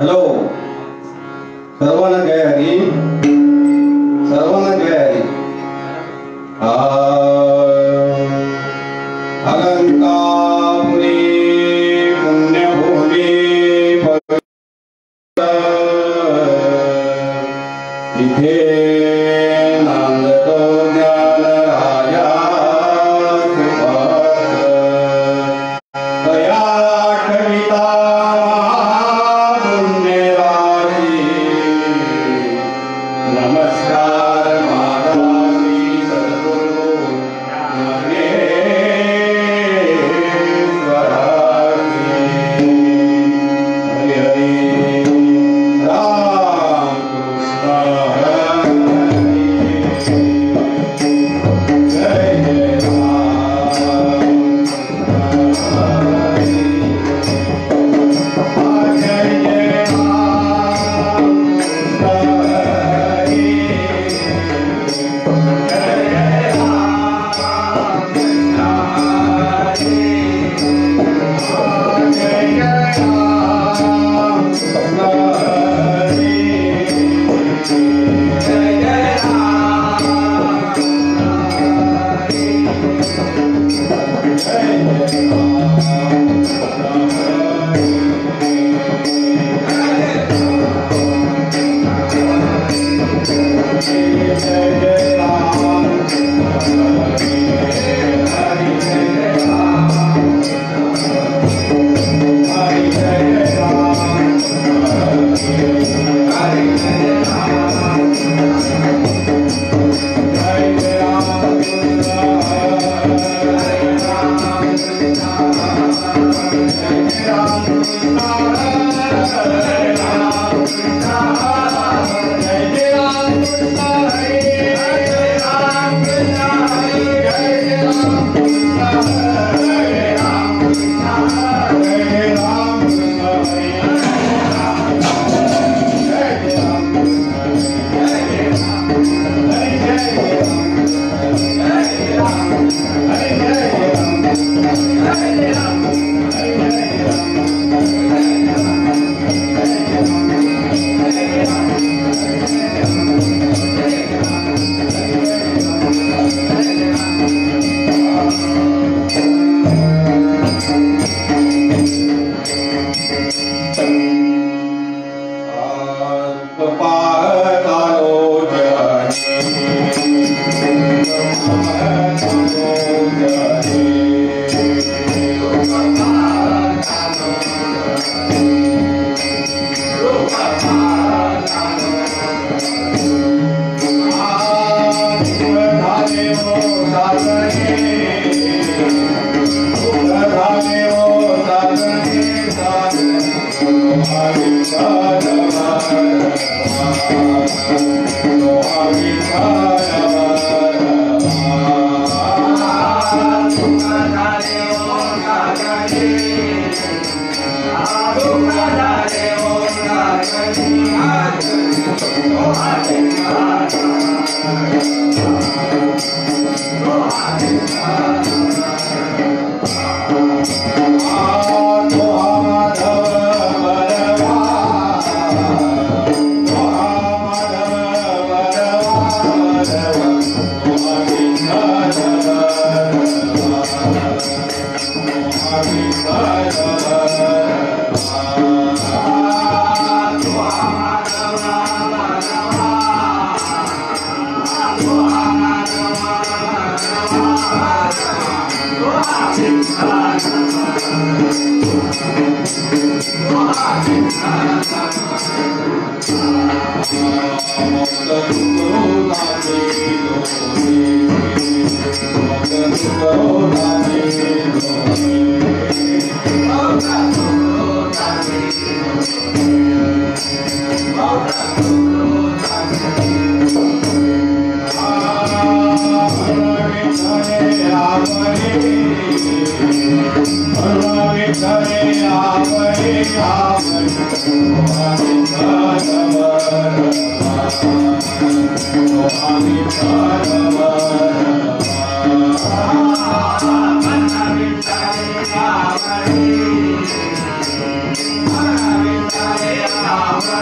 Hello, सर्वांना जय हरी, सर्वांना जय हरी. अलंकापुरी पुण्यभूमी इथे नांदतो ज्ञान राजा दया कविता पुण्यराशी. नमस्कार माधवासी सद्गुरु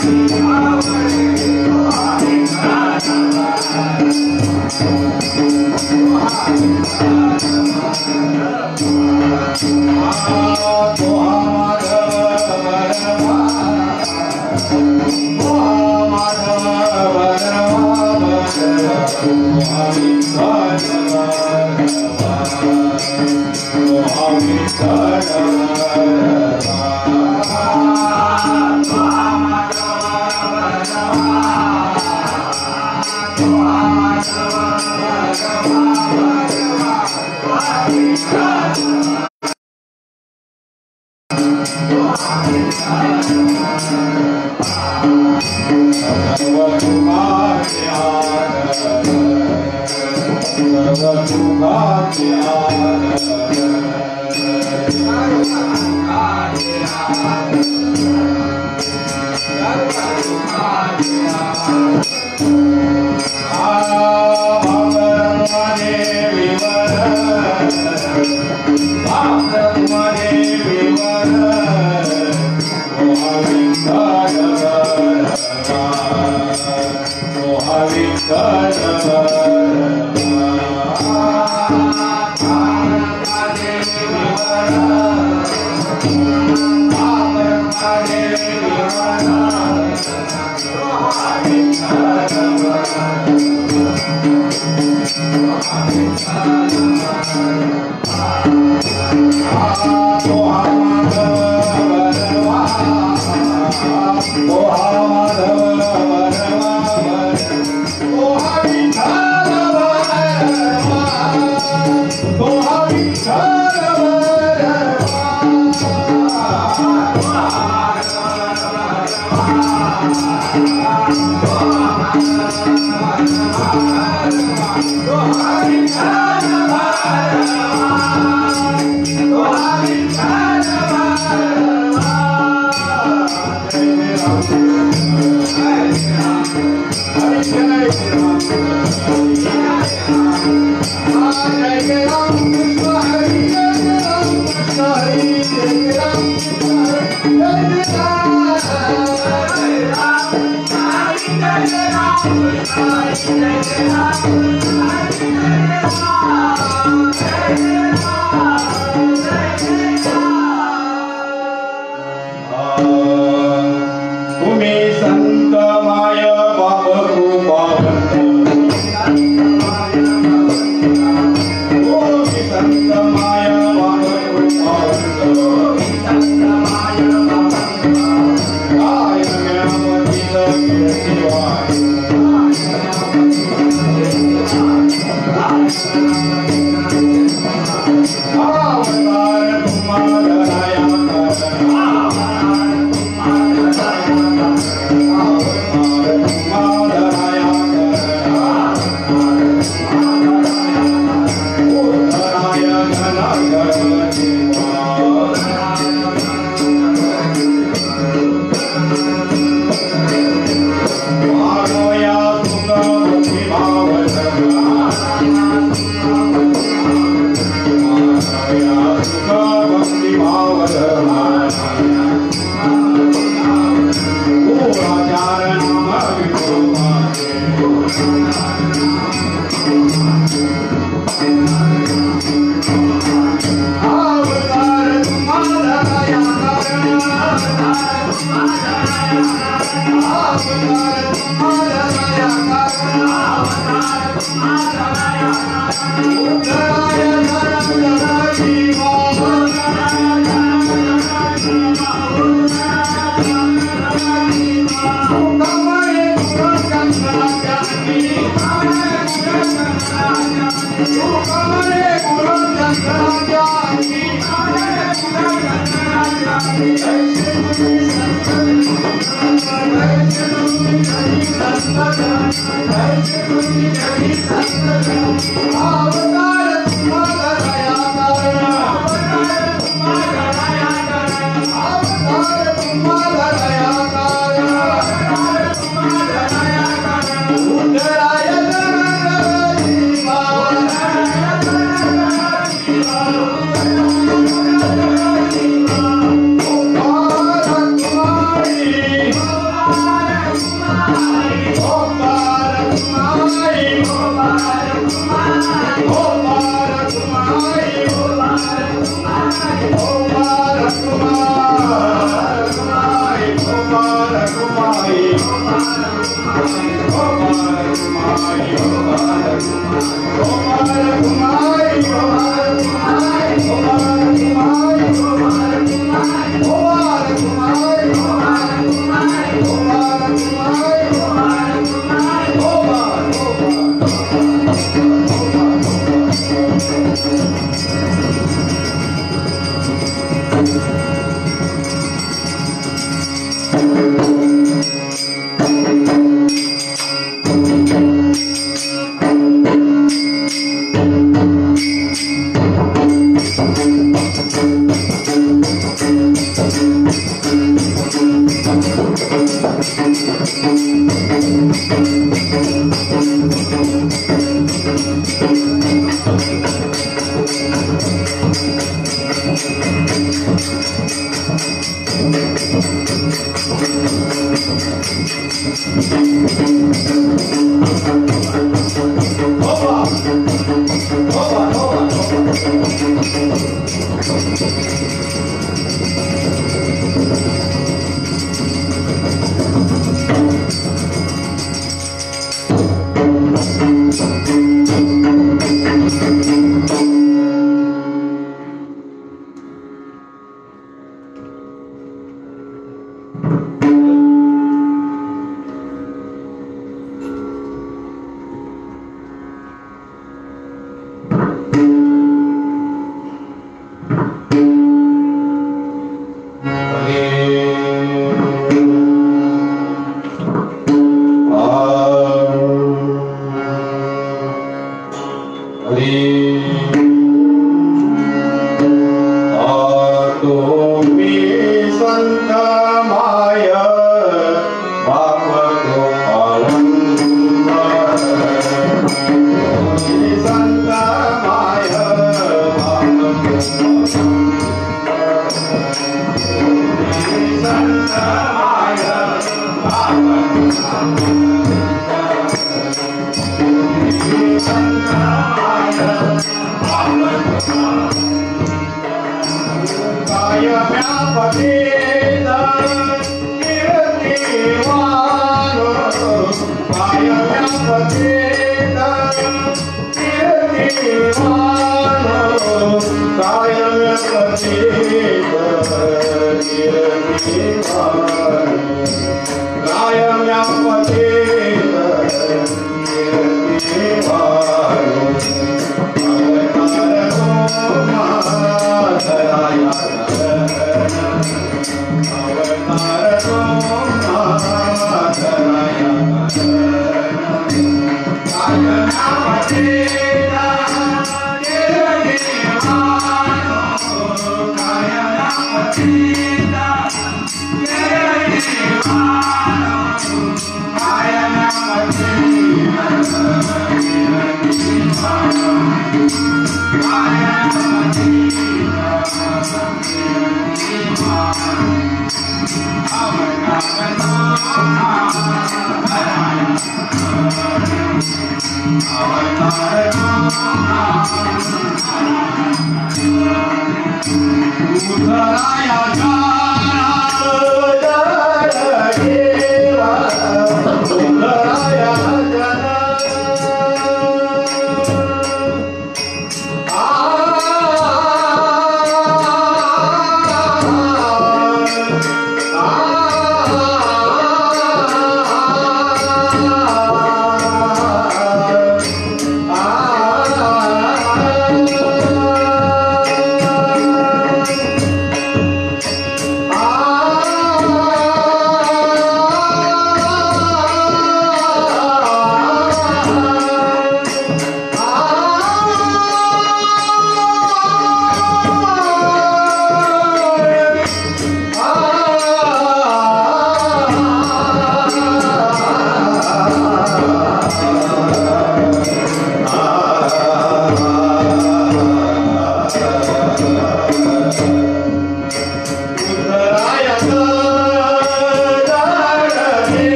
Oh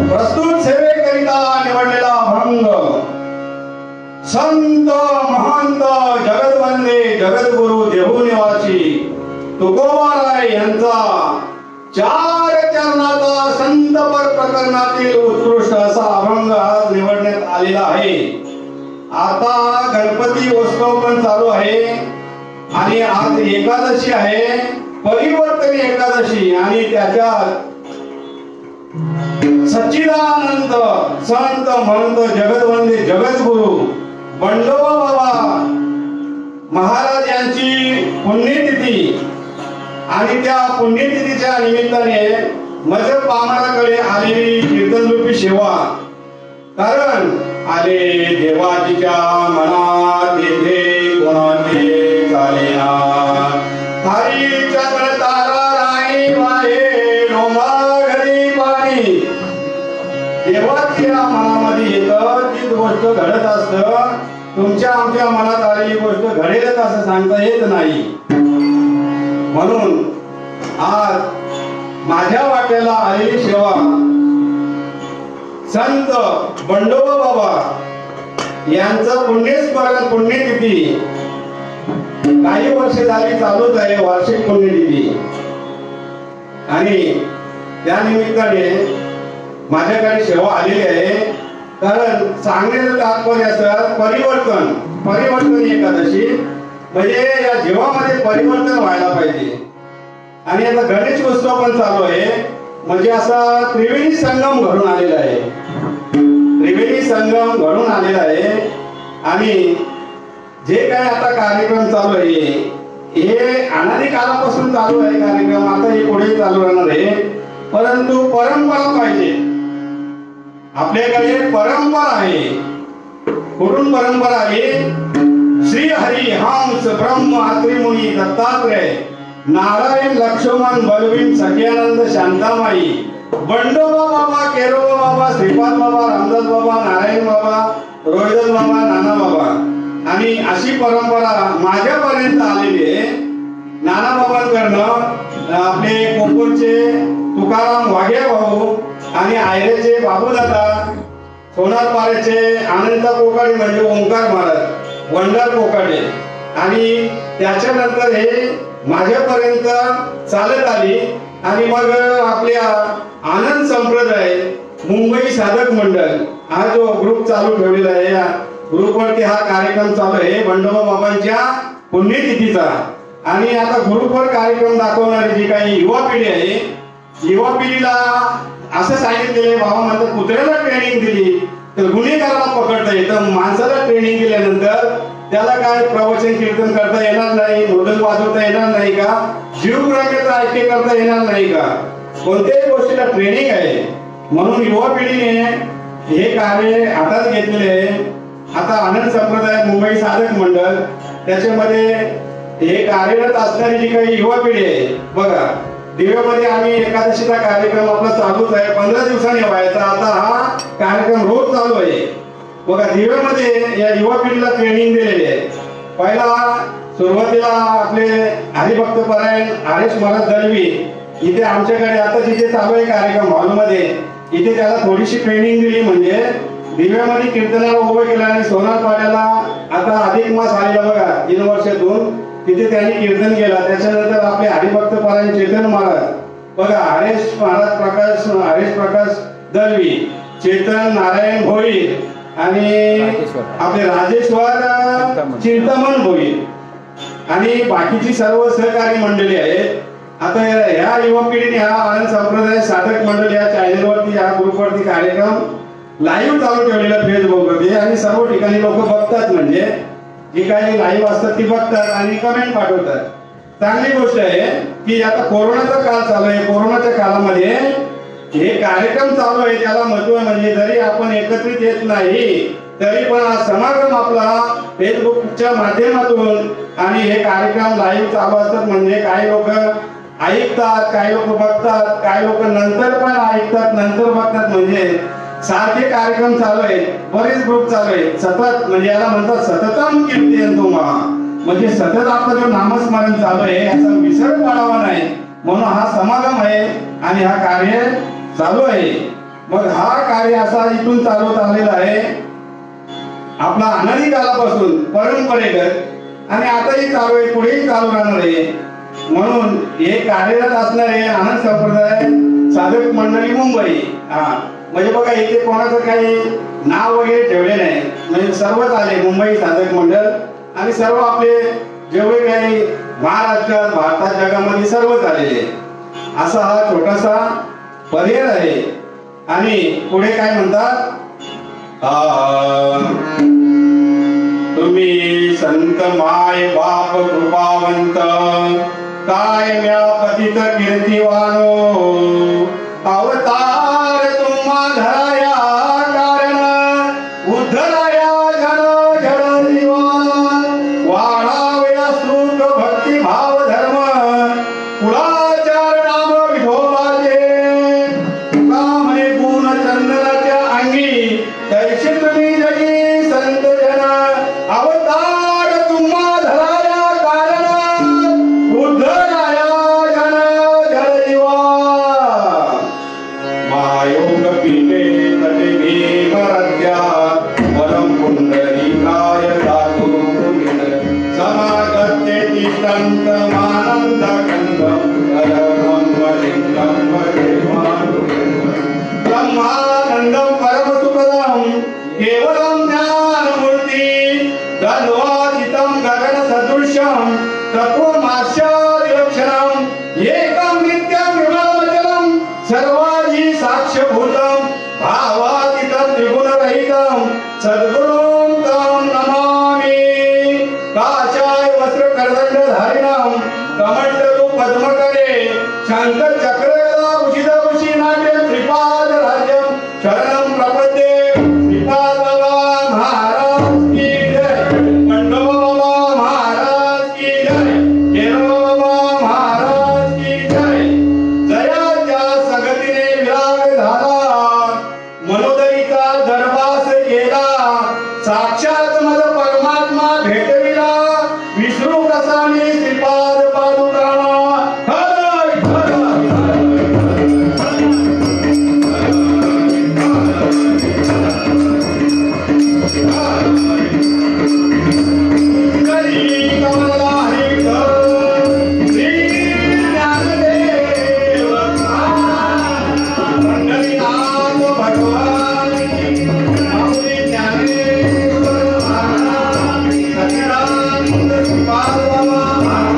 प्रस्तुत सेवेकरिता निवडलेला अभंग संत महंत जगदवंदे जगद्गुरु देहू निवासी तुकोबाराय यांचा चार चरणाचा संतपर प्रकरणातील उत्कृष्ट असा अभंग आज निवडण्यात आलेला आहे। आता गणपती उत्सव पण चालू आहे आणि आज एकादशी आहे, परिवर्तन एकादशी, आणि त्याच्यात सच्चिदानंद संत महंत जगदवंदे जगद्गुरु बंडोबा बाबा महाराज यांची पुण्यतिथी आणि त्या पुण्यतिथीच्या निमित्ताने मज पामराकडे आलेली कीर्तनरूपी सेवा, कारण आले देवाजीच्या मनात येथे कोणाचे चालेना, हरीच्या तारा राई वाहे डोंगा घरी पाणी, देवाच्या मनामध्ये येतं तीच गोष्ट घडत असतं, तुमच्या आमच्या मनात आलेली गोष्ट घडेलच असं सांगता येत नाही। म्हणून आज माझ्या वाट्याला आलेली सेवा संत बंडोबा बाबा यांचं पुण्यस्मरण पुण्यतिथी काही वर्ष झाली चालूच आहे, वार्षिक पुण्यतिथी, आणि त्या निमित्ताने माझ्याकडे सेवा आलेली आहे। कारण सांगण्याचं तात्पर्य असं परिवर्तन एकादशी म्हणजे या जीवामध्ये परिवर्तन व्हायला पाहिजे। आणि आता गणेश उत्सव पण चालू आहे, म्हणजे असा त्रिवेणी संगम घडून आलेला आहे, आणि जे काय आता कार्यक्रम चालू आहे हे अनादी कालापासून चालू आहे कार्यक्रम, आता हे पुढे चालू राहणार आहे, परंतु परंपरा पाहिजे। आपल्याकडे परंपरा आहे, कुठून परंपरा आहे? श्री हरी हंस ब्रह्म अत्रि मुनी दत्तात्रय नारायण लक्ष्मण बलवीन सखियानंद शांतामाई बंडोबा बाबा केरोबा बाबा श्रीपाद बाबा रामदास बाबा नारायण बाबा रोहिदास बाबा नाना बाबा, आणि अशी परंपरा माझ्यापर्यंत आलेली आहे। नाना बाबांकडनं आपले कोकणचे तुकाराम वाघे भाऊ आणि आयरेचे बाबूदादा, सोनारपाड्याचे आनंद कोकाडे म्हणजे ओंकार महाराज, वंडार कोकाडे, आणि त्याच्यानंतर हे माझ्यापर्यंत चालत आली, आणि मग आपल्या आनंद संप्रदाय मुंबई साधक मंडळ हा जो ग्रुप चालू ठेवलेला आहे, या ग्रुपवरती हा कार्यक्रम चालू आहे बंडोबा बाबांच्या पुण्यतिथीचा। आणि आता ग्रुपवर कार्यक्रम दाखवणारी जी काही युवा पिढी आहे, युवा पिढीला असं सांगितलेलं बाबा म्हणतात कुत्र्याला ट्रेनिंग दिली तर गुन्हेगाराला पकडता येतं, माणसाला ट्रेनिंग दिल्यानंतर त्याला काय प्रवचन कीर्तन करता येणार नाही, मृदंग वाजवता येणार नाही का, जीवग्राह्याचा ऐके करता येणार नाही का, कोणत्याही गोष्टीला ट्रेनिंग आहे। म्हणून युवा पिढीने हे कार्य हातात घेतलेले आहे। आता आनंद संप्रदाय मुंबई साधक मंडळ त्याच्यामध्ये हे कार्यरत असणारी जी काही युवा पिढी आहे, बघा दिव्यामध्ये आम्ही एकादशीचा कार्यक्रम आपला चालूच आहे, 15 दिवसांनी व्हायचा, आता हा कार्यक्रम रोज चालू आहे। बघा दिव्यामध्ये या युवा पिढीला ट्रेनिंग दिलेली आहे, पहिला सुरुवातीला आपले हरिभक्त परायण हरेश महाराज दळवी इथे आमच्याकडे आता जिथे चालू आहे कार्यक्रम हॉलमध्ये, इथे त्याला थोडीशी ट्रेनिंग दिली. म्हणजे दिव्यामध्ये कीर्तनाला उभं केलं आणि सोनार पाड्याला आता अधिक मास आलेला बघा 3 वर्षातून, तिथे त्यांनी कीर्तन केला. त्याच्यानंतर आपले हरिभक्त परायण चेतन महाराज बघा, हरेश प्रकाश दळवी, चेतन नारायण भोईर आणि आपले राजेश्वर चिंतामण भोईर आणि बाकीची सर्व सहकारी मंडळी आहेत. आता ह्या युवा पिढीने हा आनंद संप्रदाय साधक मंडळ या चॅनलवरती या ग्रुपवरती कार्यक्रम लाईव्ह चालू ठेवलेला फेसबुकवरती आणि सर्व ठिकाणी लोक बघतात. म्हणजे जी काही लाईव्ह असतात ती बघतात आणि कमेंट पाठवतात. चांगली गोष्ट आहे की आता कोरोनाचा काळ चालू आहे. कोरोनाच्या काळामध्ये हे कार्यक्रम चालू आहे, त्याला महत्व म्हणजे जरी आपण एकत्रित येत नाही तरी पण हा समागम आपला फेसबुकच्या माध्यमातून आणि हे कार्यक्रम लाईव्ह चालू असतात. म्हणजे काही लोक ऐकतात, काही लोक बघतात, काही लोक नंतर पण ऐकतात, नंतर बघतात. म्हणजे सारखे कार्यक्रम चालू आहेत, बरेच ग्रुप चालू आहेत सतत. म्हणजे याला म्हणतात सततम कीर्तयन्तु महा, म्हणजे सतत आपलं जो नामस्मरण चालू आहे याचा विसर पडावा नाही म्हणून हा समागम आहे आणि हा कार्य चालू आहे. मग हा कार्य असा इथून चालवत आलेला आहे आपला अनादी कालापासून परंपरेगत आणि आताही चालू आहे, पुढेही चालू राहणार आहे. म्हणून हे कार्यरत असणारे आनंद संप्रदाय साधक मंडळी मुंबई, म्हणजे बघा इथे कोणाचं काही नाव वगैरे ठेवले नाही, म्हणजे सर्वच आले मुंबई साधक मंडळ आणि सर्व आपले जेवढे काही महाराष्ट्रात भारतात जगामध्ये सर्वच आलेले. असा हा छोटासा पर्याय आहे. आणि पुढे काय म्हणतात, तुम्ही संत माय बाप कृपावंत काय म्या पतित कीर्तिवानो, अवतार तुम्हा धराया कारण उद्धराया जन जड जीवन, वाढावया सुख भक्ती भाव धर्म कुळाचार नाम विठोबाचे, कामने गुण चंदनाच्या अंगी तैसे तुम्ही जगी संत जन, अवतार तुम्हा धराया कारण उद्धराया जन जड जीवन, महायोग पीठे तटे भीमरत्या परम पुंडरीकाय धातु समागत्ये तिष्ठन्त मानंद कंदम ब्रह्मलिंगम ब्रह्मानंदम परम सुखदम केवलम ज्ञानमूर्ति द्वन्द्वातीतं गगन सदृश्यं तत्त्वमास्यादिलक्षणं एकं नित्यं विमलमचलं सर्वाधि साक्ष्यभूतं भावातीतं त्रिगुणरहितं सद्गुरुं तं नमामि, काषाय वस्त्र करदंडधारिणं कमंडलू पद्मकरे शंकर चक्रगदा उषितभूषि नाट्यं त्रिपाद राज्यं शरणं प्रपद्ये. श्रीपाद बाबा महाराज की जय, खंडोबा बाबा महाराज की जय, केरोबा बाबा महाराज की जय. जयाच्या सगतीने विराग झाला, मनोदरीचा दरबास केला, साक्षात मद परमात्मा भेटविला, विष्णू कसा मी श्रीपाद पादुका. हर हर बाबा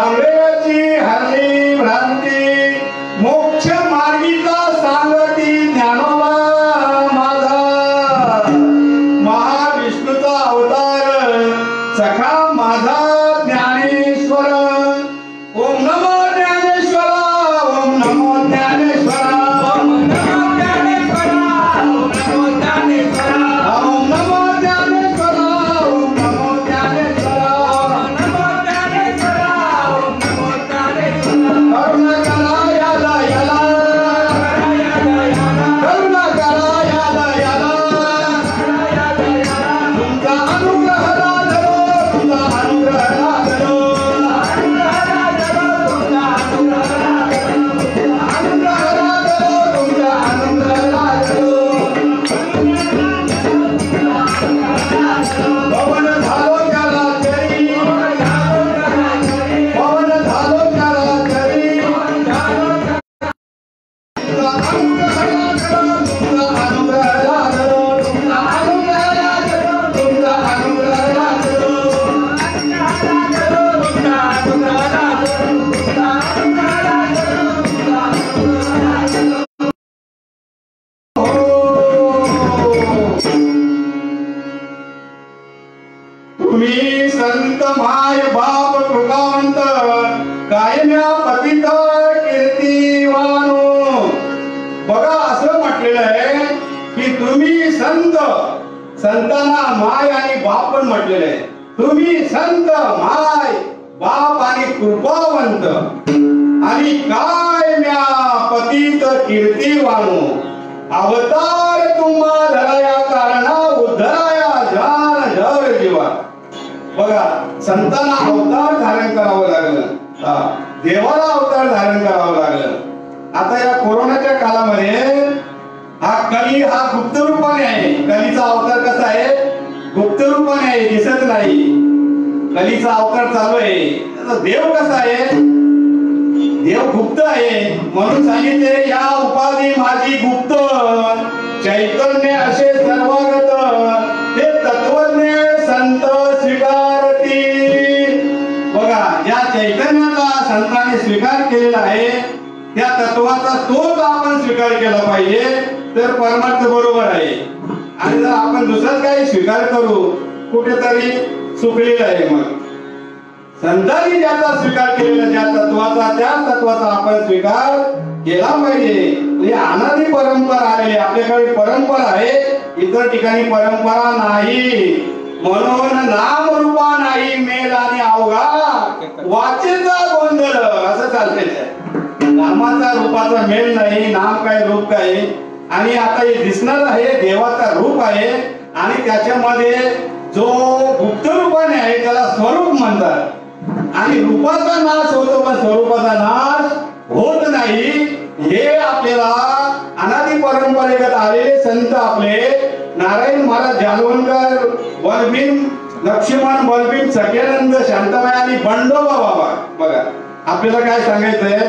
जांभेची हरली भ्रांती मोक्ष मार्गीचा सांगती ज्ञानोबा माझा महाविष्णूचा अवतार सखा माझा ज्ञानेश्वर ओम नमो ज्ञानेश्वरा ओम नमो ज्ञानेश्वरा ओम नमो ज्ञानेश्वरा ओम नमो ज्ञानेश्वरा ओम नमो ज्ञानेश्वरा ओम नमो ज्ञानेश्वरा ओम नमो ज्ञानेश्वरा करुणा करा याला याला करुणा करा याला याला तुमचा अनुग्रह लादलो तुमचा अनुग्रह लादलो पवन झालो त्याला चरी पवन झालो त्याला चरी तुमचा अनुग्रह लादलो तुमचा अनुग्रह लादलो तुमचा अनुग्रह लादलो तुमचा अनुग्रह लादलो तुम्ही संत माय बाप कृपावंत कायम्या पतित कीर्तिवानो बघा असं म्हटलेलं आहे की तुम्ही संत संतांना माय आणि बाप पण म्हटलेलं आहे तुम्ही संत माय बाप आणि कृपावंत आणि कायम्या पतित कीर्तिवानो अवतार तुम्हा धराया कारणा उद्धराया जान जर जीवा बघा संतांना अवतार धारण करावं लागलं देवाला अवतार धारण करावं लागलं आता या कोरोनाच्या काळामध्ये हा कली हा गुप्त रूपाने आहे कलीचा अवतार कसा आहे गुप्त रूपाने आहे दिसत नाही कलीचा अवतार चालू आहे आता देव कसा आहे देव गुप्त आहे म्हणून सांगितले या उपाधी माझी गुप्त चैतन्य असे सर्वागत ते तत्वज्ञ संत स्वीकारती बघा या चैतन्याचा संतांनी स्वीकार केलेला आहे त्या तत्वाचा तोच आपण स्वीकार केला पाहिजे तर परमार्थ बरोबर आहे आणि जर आपण दुसरं काही स्वीकार करू कुठेतरी चुकलेलं आहे मग संतांनी ज्याचा स्वीकार केलेला ज्या तत्वाचा त्या तत्वाचा आपण स्वीकार केला पाहिजे अनादी परंपरा आलेली आपल्याकडे परंपरा आहे इतर ठिकाणी परंपरा नाही म्हणून नाम रूपा नाही मेल आणि अवघा वाचेचा गोंधळ असं चालतंय नामाचा रूपाचा मेल नाही नाम काय रूप काय आणि आता हे दिसणार आहे देवाचा रूप आहे आणि त्याच्यामध्ये जो गुप्त रूपाने आहे त्याला स्वरूप म्हणतात आणि रूपाचा नाश होतो पण स्वरूपाचा नाश होत नाही हे आपल्याला अनादी परंपरेगत आलेले संत आपले नारायण महाराज जालवणकर बलभीम लक्ष्मण बलभीम सख्यानंद शांताबाई आणि बंडोबा बाबा बघा आपल्याला काय सांगायचंय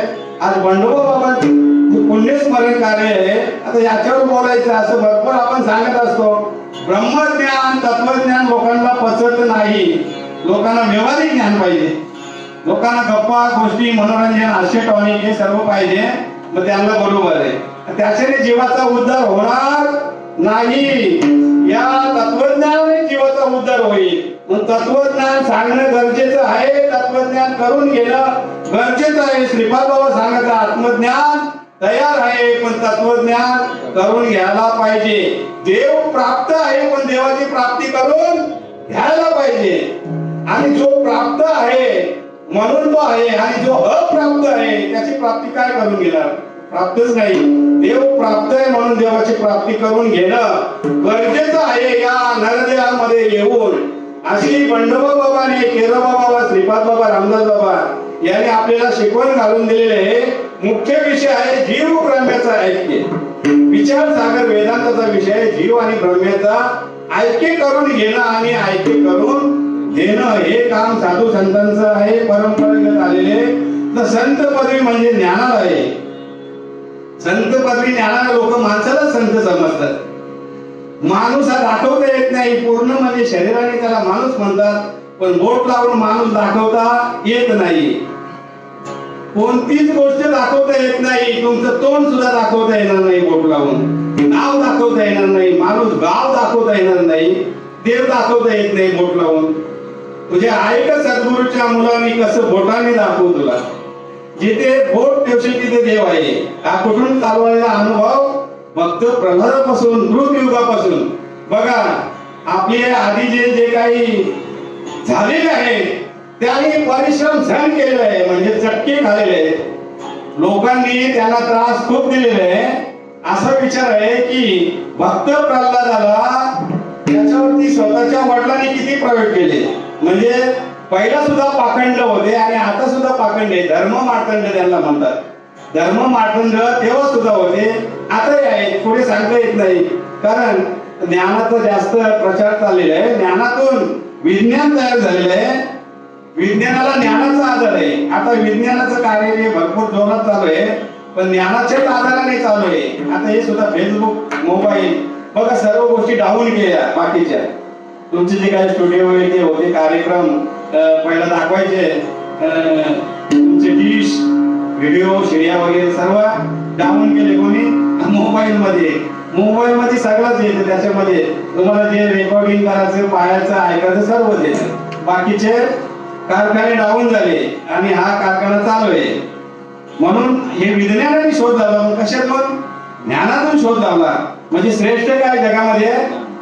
आज बंडोबा बाबांचं पुण्यस्मरण कार्य आहे आता याच्यावर बोलायचं असं भरपूर आपण सांगत असतो ब्रह्मज्ञान तत्वज्ञान लोकांना पचत नाही लोकांना व्यवहारिक ज्ञान पाहिजे लोकांना गप्पा गोष्टी मनोरंजन हास्य टॉनिक हे सर्व पाहिजे मग त्यांना बरोबर आहे त्याच्याने जीवाचा उद्धार होणार नाही या तत्वज्ञानाने जीवाचा उद्धार होईल मग तत्वज्ञान सांगणं गरजेचं आहे तत्वज्ञान करून घेणं गरजेचं आहे श्रीपाद बाबा सांगायचं आत्मज्ञान तयार आहे पण तत्वज्ञान करून घ्यायला पाहिजे देव प्राप्त आहे पण देवाची प्राप्ती करून घ्यायला पाहिजे आणि जो प्राप्त आहे म्हणून तो आहे आणि जो अप्राप्त आहे त्याची प्राप्ती काय करून घेणार प्राप्तच नाही देव प्राप्त आहे म्हणून देवाची प्राप्ती करून घेणं गरजेचं आहे या नरदेहामध्ये येऊन अशी बंडोबा बाबाने केरोबा बाबा श्रीपाद बाबा रामदास बाबा यांनी आपल्याला शिकवण घालून दिलेले मुख्य विषय आहे जीव ब्रह्माचा ऐक्य विचार सागर वेदांताचा विषय जीव आणि ब्रह्माचा ऐक्य करून घेणं आणि ऐक्य करून देणं हे काम साधू संतांचं आहे परंपरेगत आलेले तर संत पदवी म्हणजे ज्ञानाला आहे संत पदवी ज्ञानाला लोक माणसाला संत समजतात माणूस हा दाखवता येत नाही पूर्ण म्हणजे शरीराने त्याला माणूस म्हणतात पण बोट लावून माणूस दाखवता येत नाही कोणतीच गोष्ट दाखवता येत नाही, तुमचं तोंड सुद्धा दाखवता येणार नाही बोट लावून, नाव दाखवता येणार नाही, माणूस गाव दाखवता येणार नाही, देव दाखवता येत नाही बोट लावून. तुझे ऐक सद्गुरूच्या मुलांनी कसं बोटाने दाखवू तुला. जिथे बोट ठेवशील तिथे देव आहे. हा कुठून चालवलेला अनुभव फक्त प्रल्हादापासून कृतयुगापासून. बघा आपले आधी जे जे काही झालेले आहे त्यांनी परिश्रम सहन केलेला आहे, म्हणजे चटके खाल्लेले आहेत. लोकांनी त्यांना त्रास खूप दिलेला आहे. असा विचार आहे की भक्त प्रल्हादाला त्याच्यावरती स्वतःच्या वडिलांनी किती प्रयोग केले. म्हणजे पहिला सुद्धा पाखंड होते आणि आता सुद्धा पाखंड आहे. धर्म मार्तंड त्यांना म्हणतात. धर्म मार्तंड तेव्हा सुद्धा होते, आताही आहेत. पुढे सांगता येत नाही, कारण ज्ञानाचा जास्त प्रचार चाललेला आहे. ज्ञानातून विज्ञान तयार झालेलं आहे. विज्ञानाला ज्ञानाचा आधार आहे. आता विज्ञानाचं कार्य भरपूर जोरात चालू आहे, पण ज्ञानाच्याच आधाराने चालू आहे. आता हे सुद्धा फेसबुक, मोबाईल बघा सर्व गोष्टी डाऊन केल्या. बाकीच्या तुमचे जे काही स्टुडिओ ते होते कार्यक्रम पहिला दाखवायचे, तुमचे डिश व्हिडिओ शिर्या वगैरे सर्व डाऊन केले. कोणी? मोबाईल मध्ये सगळंच येतं. त्याच्यामध्ये तुम्हाला जे रेकॉर्डिंग करायचं, पाहायचं, ऐकायचं सर्व येतं. बाकीचे कारखाने डाऊन झाले आणि हा कारखाना चालू आहे. म्हणून हे विज्ञानाने शोध लावला. कशातून? ज्ञानातून शोध लावला. म्हणजे श्रेष्ठ काय जगामध्ये?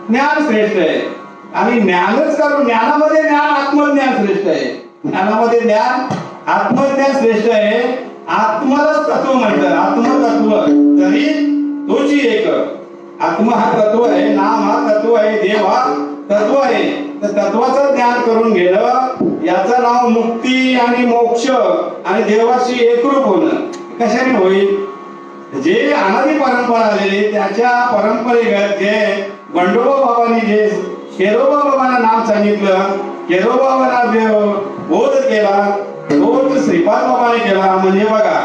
ज्ञान श्रेष्ठ आहे. आणि ज्ञानच करून ज्ञानामध्ये ज्ञान, आत्मज्ञान श्रेष्ठ आहे. ज्ञानामध्ये ज्ञान, आत्मज्ञान श्रेष्ठ आहे. आत्मालाच तत्व म्हणतात. आत्मतत्व तरी तोची एक. आत्मा हा तत्व आहे, नाम हा तत्व आहे, देव हा तत्व आहे. तर तत्वाचं ज्ञान करून गेलं याचं नाव मुक्ती आणि मोक्ष आणि देवाशी एकरूप होणं. कशाने होईल? जे अनादी परंपरा आलेली त्याच्या परंपरेगत जे बंडोबा बाबांनी जे केरोबा बाबांना नाम सांगितलं, केरोबा बाबांना बोध केला, तोच श्रीपाद बाबाने केला. म्हणजे बघा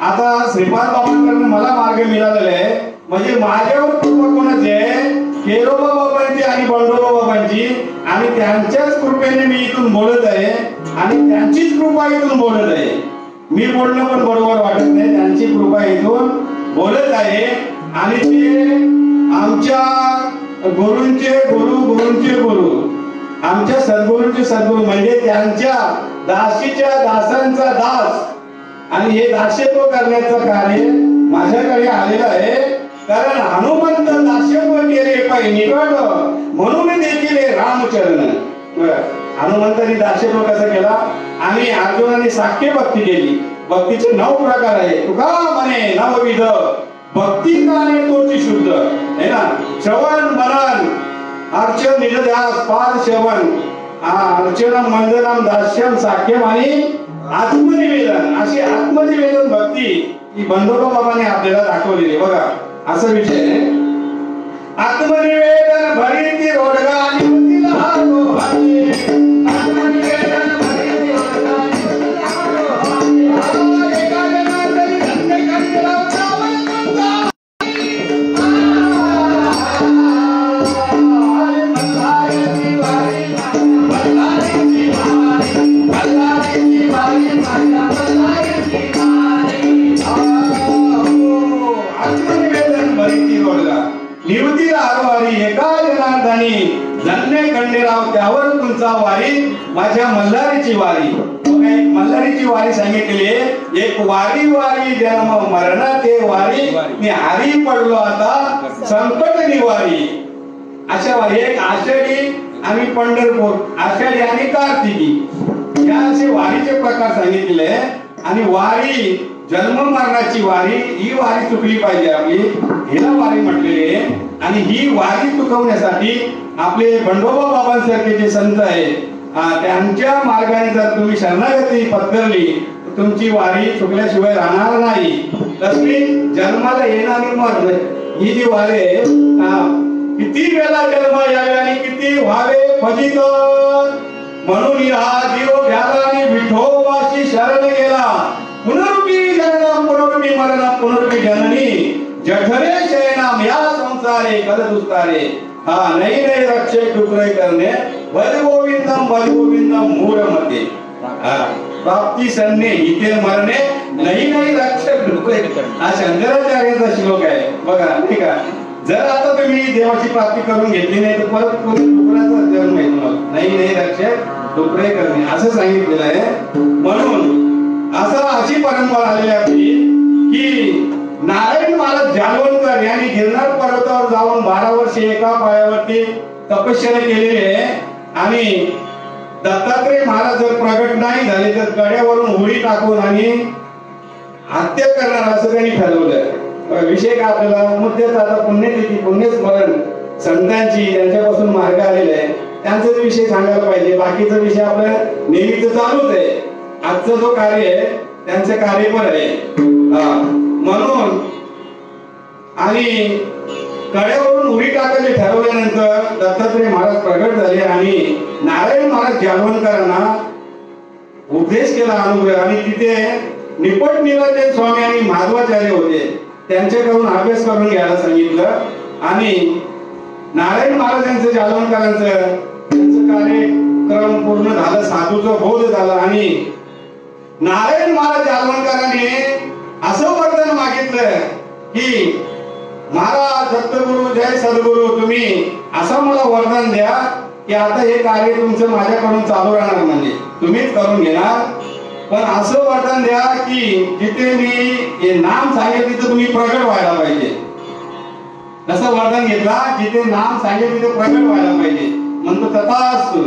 आता श्रीपाद बाबांकडून मला मार्ग मिळालेला आहे. म्हणजे माझ्यावर कृपा कोणाची आहे? केरोबा बाबांची आणि बंडोबा बाबांची. आणि त्यांच्याच कृपेने मी इथून बोलत आहे आणि त्यांचीच कृपा इथून बोलत आहे. मी बोलणं पण बरोबर वाटत नाही, त्यांची कृपा इथून बोलत आहे. आणि ते आमच्या गुरूंचे गुरु, गुरूंचे गुरु, आमच्या सद्गुरूंचे सद्गुरू, म्हणजे त्यांच्या दासीच्या दासांचा दास. आणि हे दास्यत्व करण्याचं कार्य माझ्याकडे आलेलं आहे. कारण हनुमंत दास्यत्व केले पाहिजे निकट, म्हणून देखील रामचरण. हनुमंतांनी दास्यत्व कसं केला आणि अर्जुनाने साख्य भक्ती केली. भक्तीचे 9 प्रकार आहे. तुका म्हणे नवविध भक्ती काने तोची शुद्ध है ना. श्रवण, मनन, अर्चन, निजध्यास, पाद सेवन, अर्चनम, मंजनम, दास्यम, साख्यम आणि आत्मनिवेदन. अशी आत्मनिवेदन भक्ती ही बंडोबा बाबांनी आपल्याला दाखवलेली. बघा असा विषय आहे. आत्मनिवेदन भरीती रोडगा आणि मुक्तीला हारो भागे. आत्मनिवेदन भरीती रोडगा आणि मुक्तीला हारो भागे. एका जनार्दनी धन्य कंठराव चावल तुमचा. मल्हारीची वारी, मल्हारीची वारी, मल्हारीची वारी, मल्हारीची वारी. आत्मनिवेदन भरीती रोडगा निवतीला हरवारी. एका जनार्दनी धन्य खंडेराव त्यावर तुमचा वारी. माझ्या मल्हारीची वारी. एक मल्हारीची वारी सांगितली. एक वारी वारी जन्म मरण ते वारी, मी हारी पडलो आता संकट निवारी. अशा वारी. एक आषाढी आणि पंढरपूर, आषाढी आणि कार्तिकी, या असे वारीचे प्रकार सांगितले. आणि वारी जन्म मरणाची वारी, ही वारी चुकली पाहिजे आपली, हिला वारी म्हटलेली आहे. आणि ही वारी चुकवण्यासाठी आपले बंडोबा बाबांसारखे जे संत आहेत त्यांच्या मार्गाने जर तुम्ही शरणागती पत्करली तर तुमची वारी चुकल्याशिवाय राहणार नाही. तशी जन्माला येणारी मरण ही जी वारी आहे, किती वेळा जन्म यावे आणि किती व्हावे फजित. म्हणून हा जीव घ्याला आणि विठोबाशी शरण गेला. पुनरुपी जननम पुनरुपी मरणम पुनरुपी जननी जठरे शयनम या संसारे कल दुस्तारे. हा नाही नाही रक्षे टुकरे करणे भज गोविंदम मूढ मध्ये. प्राप्ती सन्ने इथे मरणे नाही नाही रक्षक डुकरे. हा शंकराचार्यांचा श्लोक आहे बघा, नाही का. जर आता तुम्ही देवाची प्राप्ती करून घेतली नाही तर परत कोणी डुकराचा जन्म आहे तुम्हाला. नाही नाही रक्षक डुकरे करणे असं सांगितलेलं आहे. म्हणून अशी परंपरा आलेली आपली की नारायण महाराज जालवणकर यांनी गिरनार पर्वतावर जाऊन 12 वर्षे एका पायावरती तपश्चर्या केलेली आहे. आणि दत्तात्रय महाराज जर प्रगट नाही झाले तर गड्यावरून उडी टाकून आणि हत्या करणार असं त्यांनी ठरवलं. विषय काय आपल्याला मुद्द्याचा आता पुण्यतिथी पुण्यस्मरण संतांची त्यांच्यापासून मार्ग आलेले आहे त्यांचा विषय सांगायला पाहिजे. बाकीचा विषय आपलं नेहमीच चालूच आहे. आजचं जो कार्य आहे त्यांचं कार्य पण आहे. म्हणून आणि कड्यावरून उडी टाकायचे ठरवल्यानंतर दत्तात्रय महाराज प्रगट झाले आणि नारायण महाराज जालवणकरांना उपदेश केला अनुग्रह. आणि तिथे निपट निरंजन स्वामी आणि माधवाचार्य होते त्यांच्याकडून अभ्यास करून घ्यायला सांगितलं. आणि नारायण महाराजांचं जालवणकरांचं त्यांचं कार्यक्रम पूर्ण झालं, साधूचा बोध झाला. आणि नारायण महाराज जालवणकरांनी असं वरदान मागितलं की महाराज दत्तगुरु जय सद्गुरु तुम्ही असं मला वरदान द्या की आता हे कार्य तुमचं माझ्याकडून चालू राहणार, म्हणजे तुम्हीच करून घेणार. पण असं वरदान द्या की जिथे मी हे नाम सांगेल तिथे तुम्ही प्रगट व्हायला पाहिजे. असं वरदान घेतला जिथे नाम सांगेल तिथे प्रगट व्हायला पाहिजे. म्हणतो तथास्तु.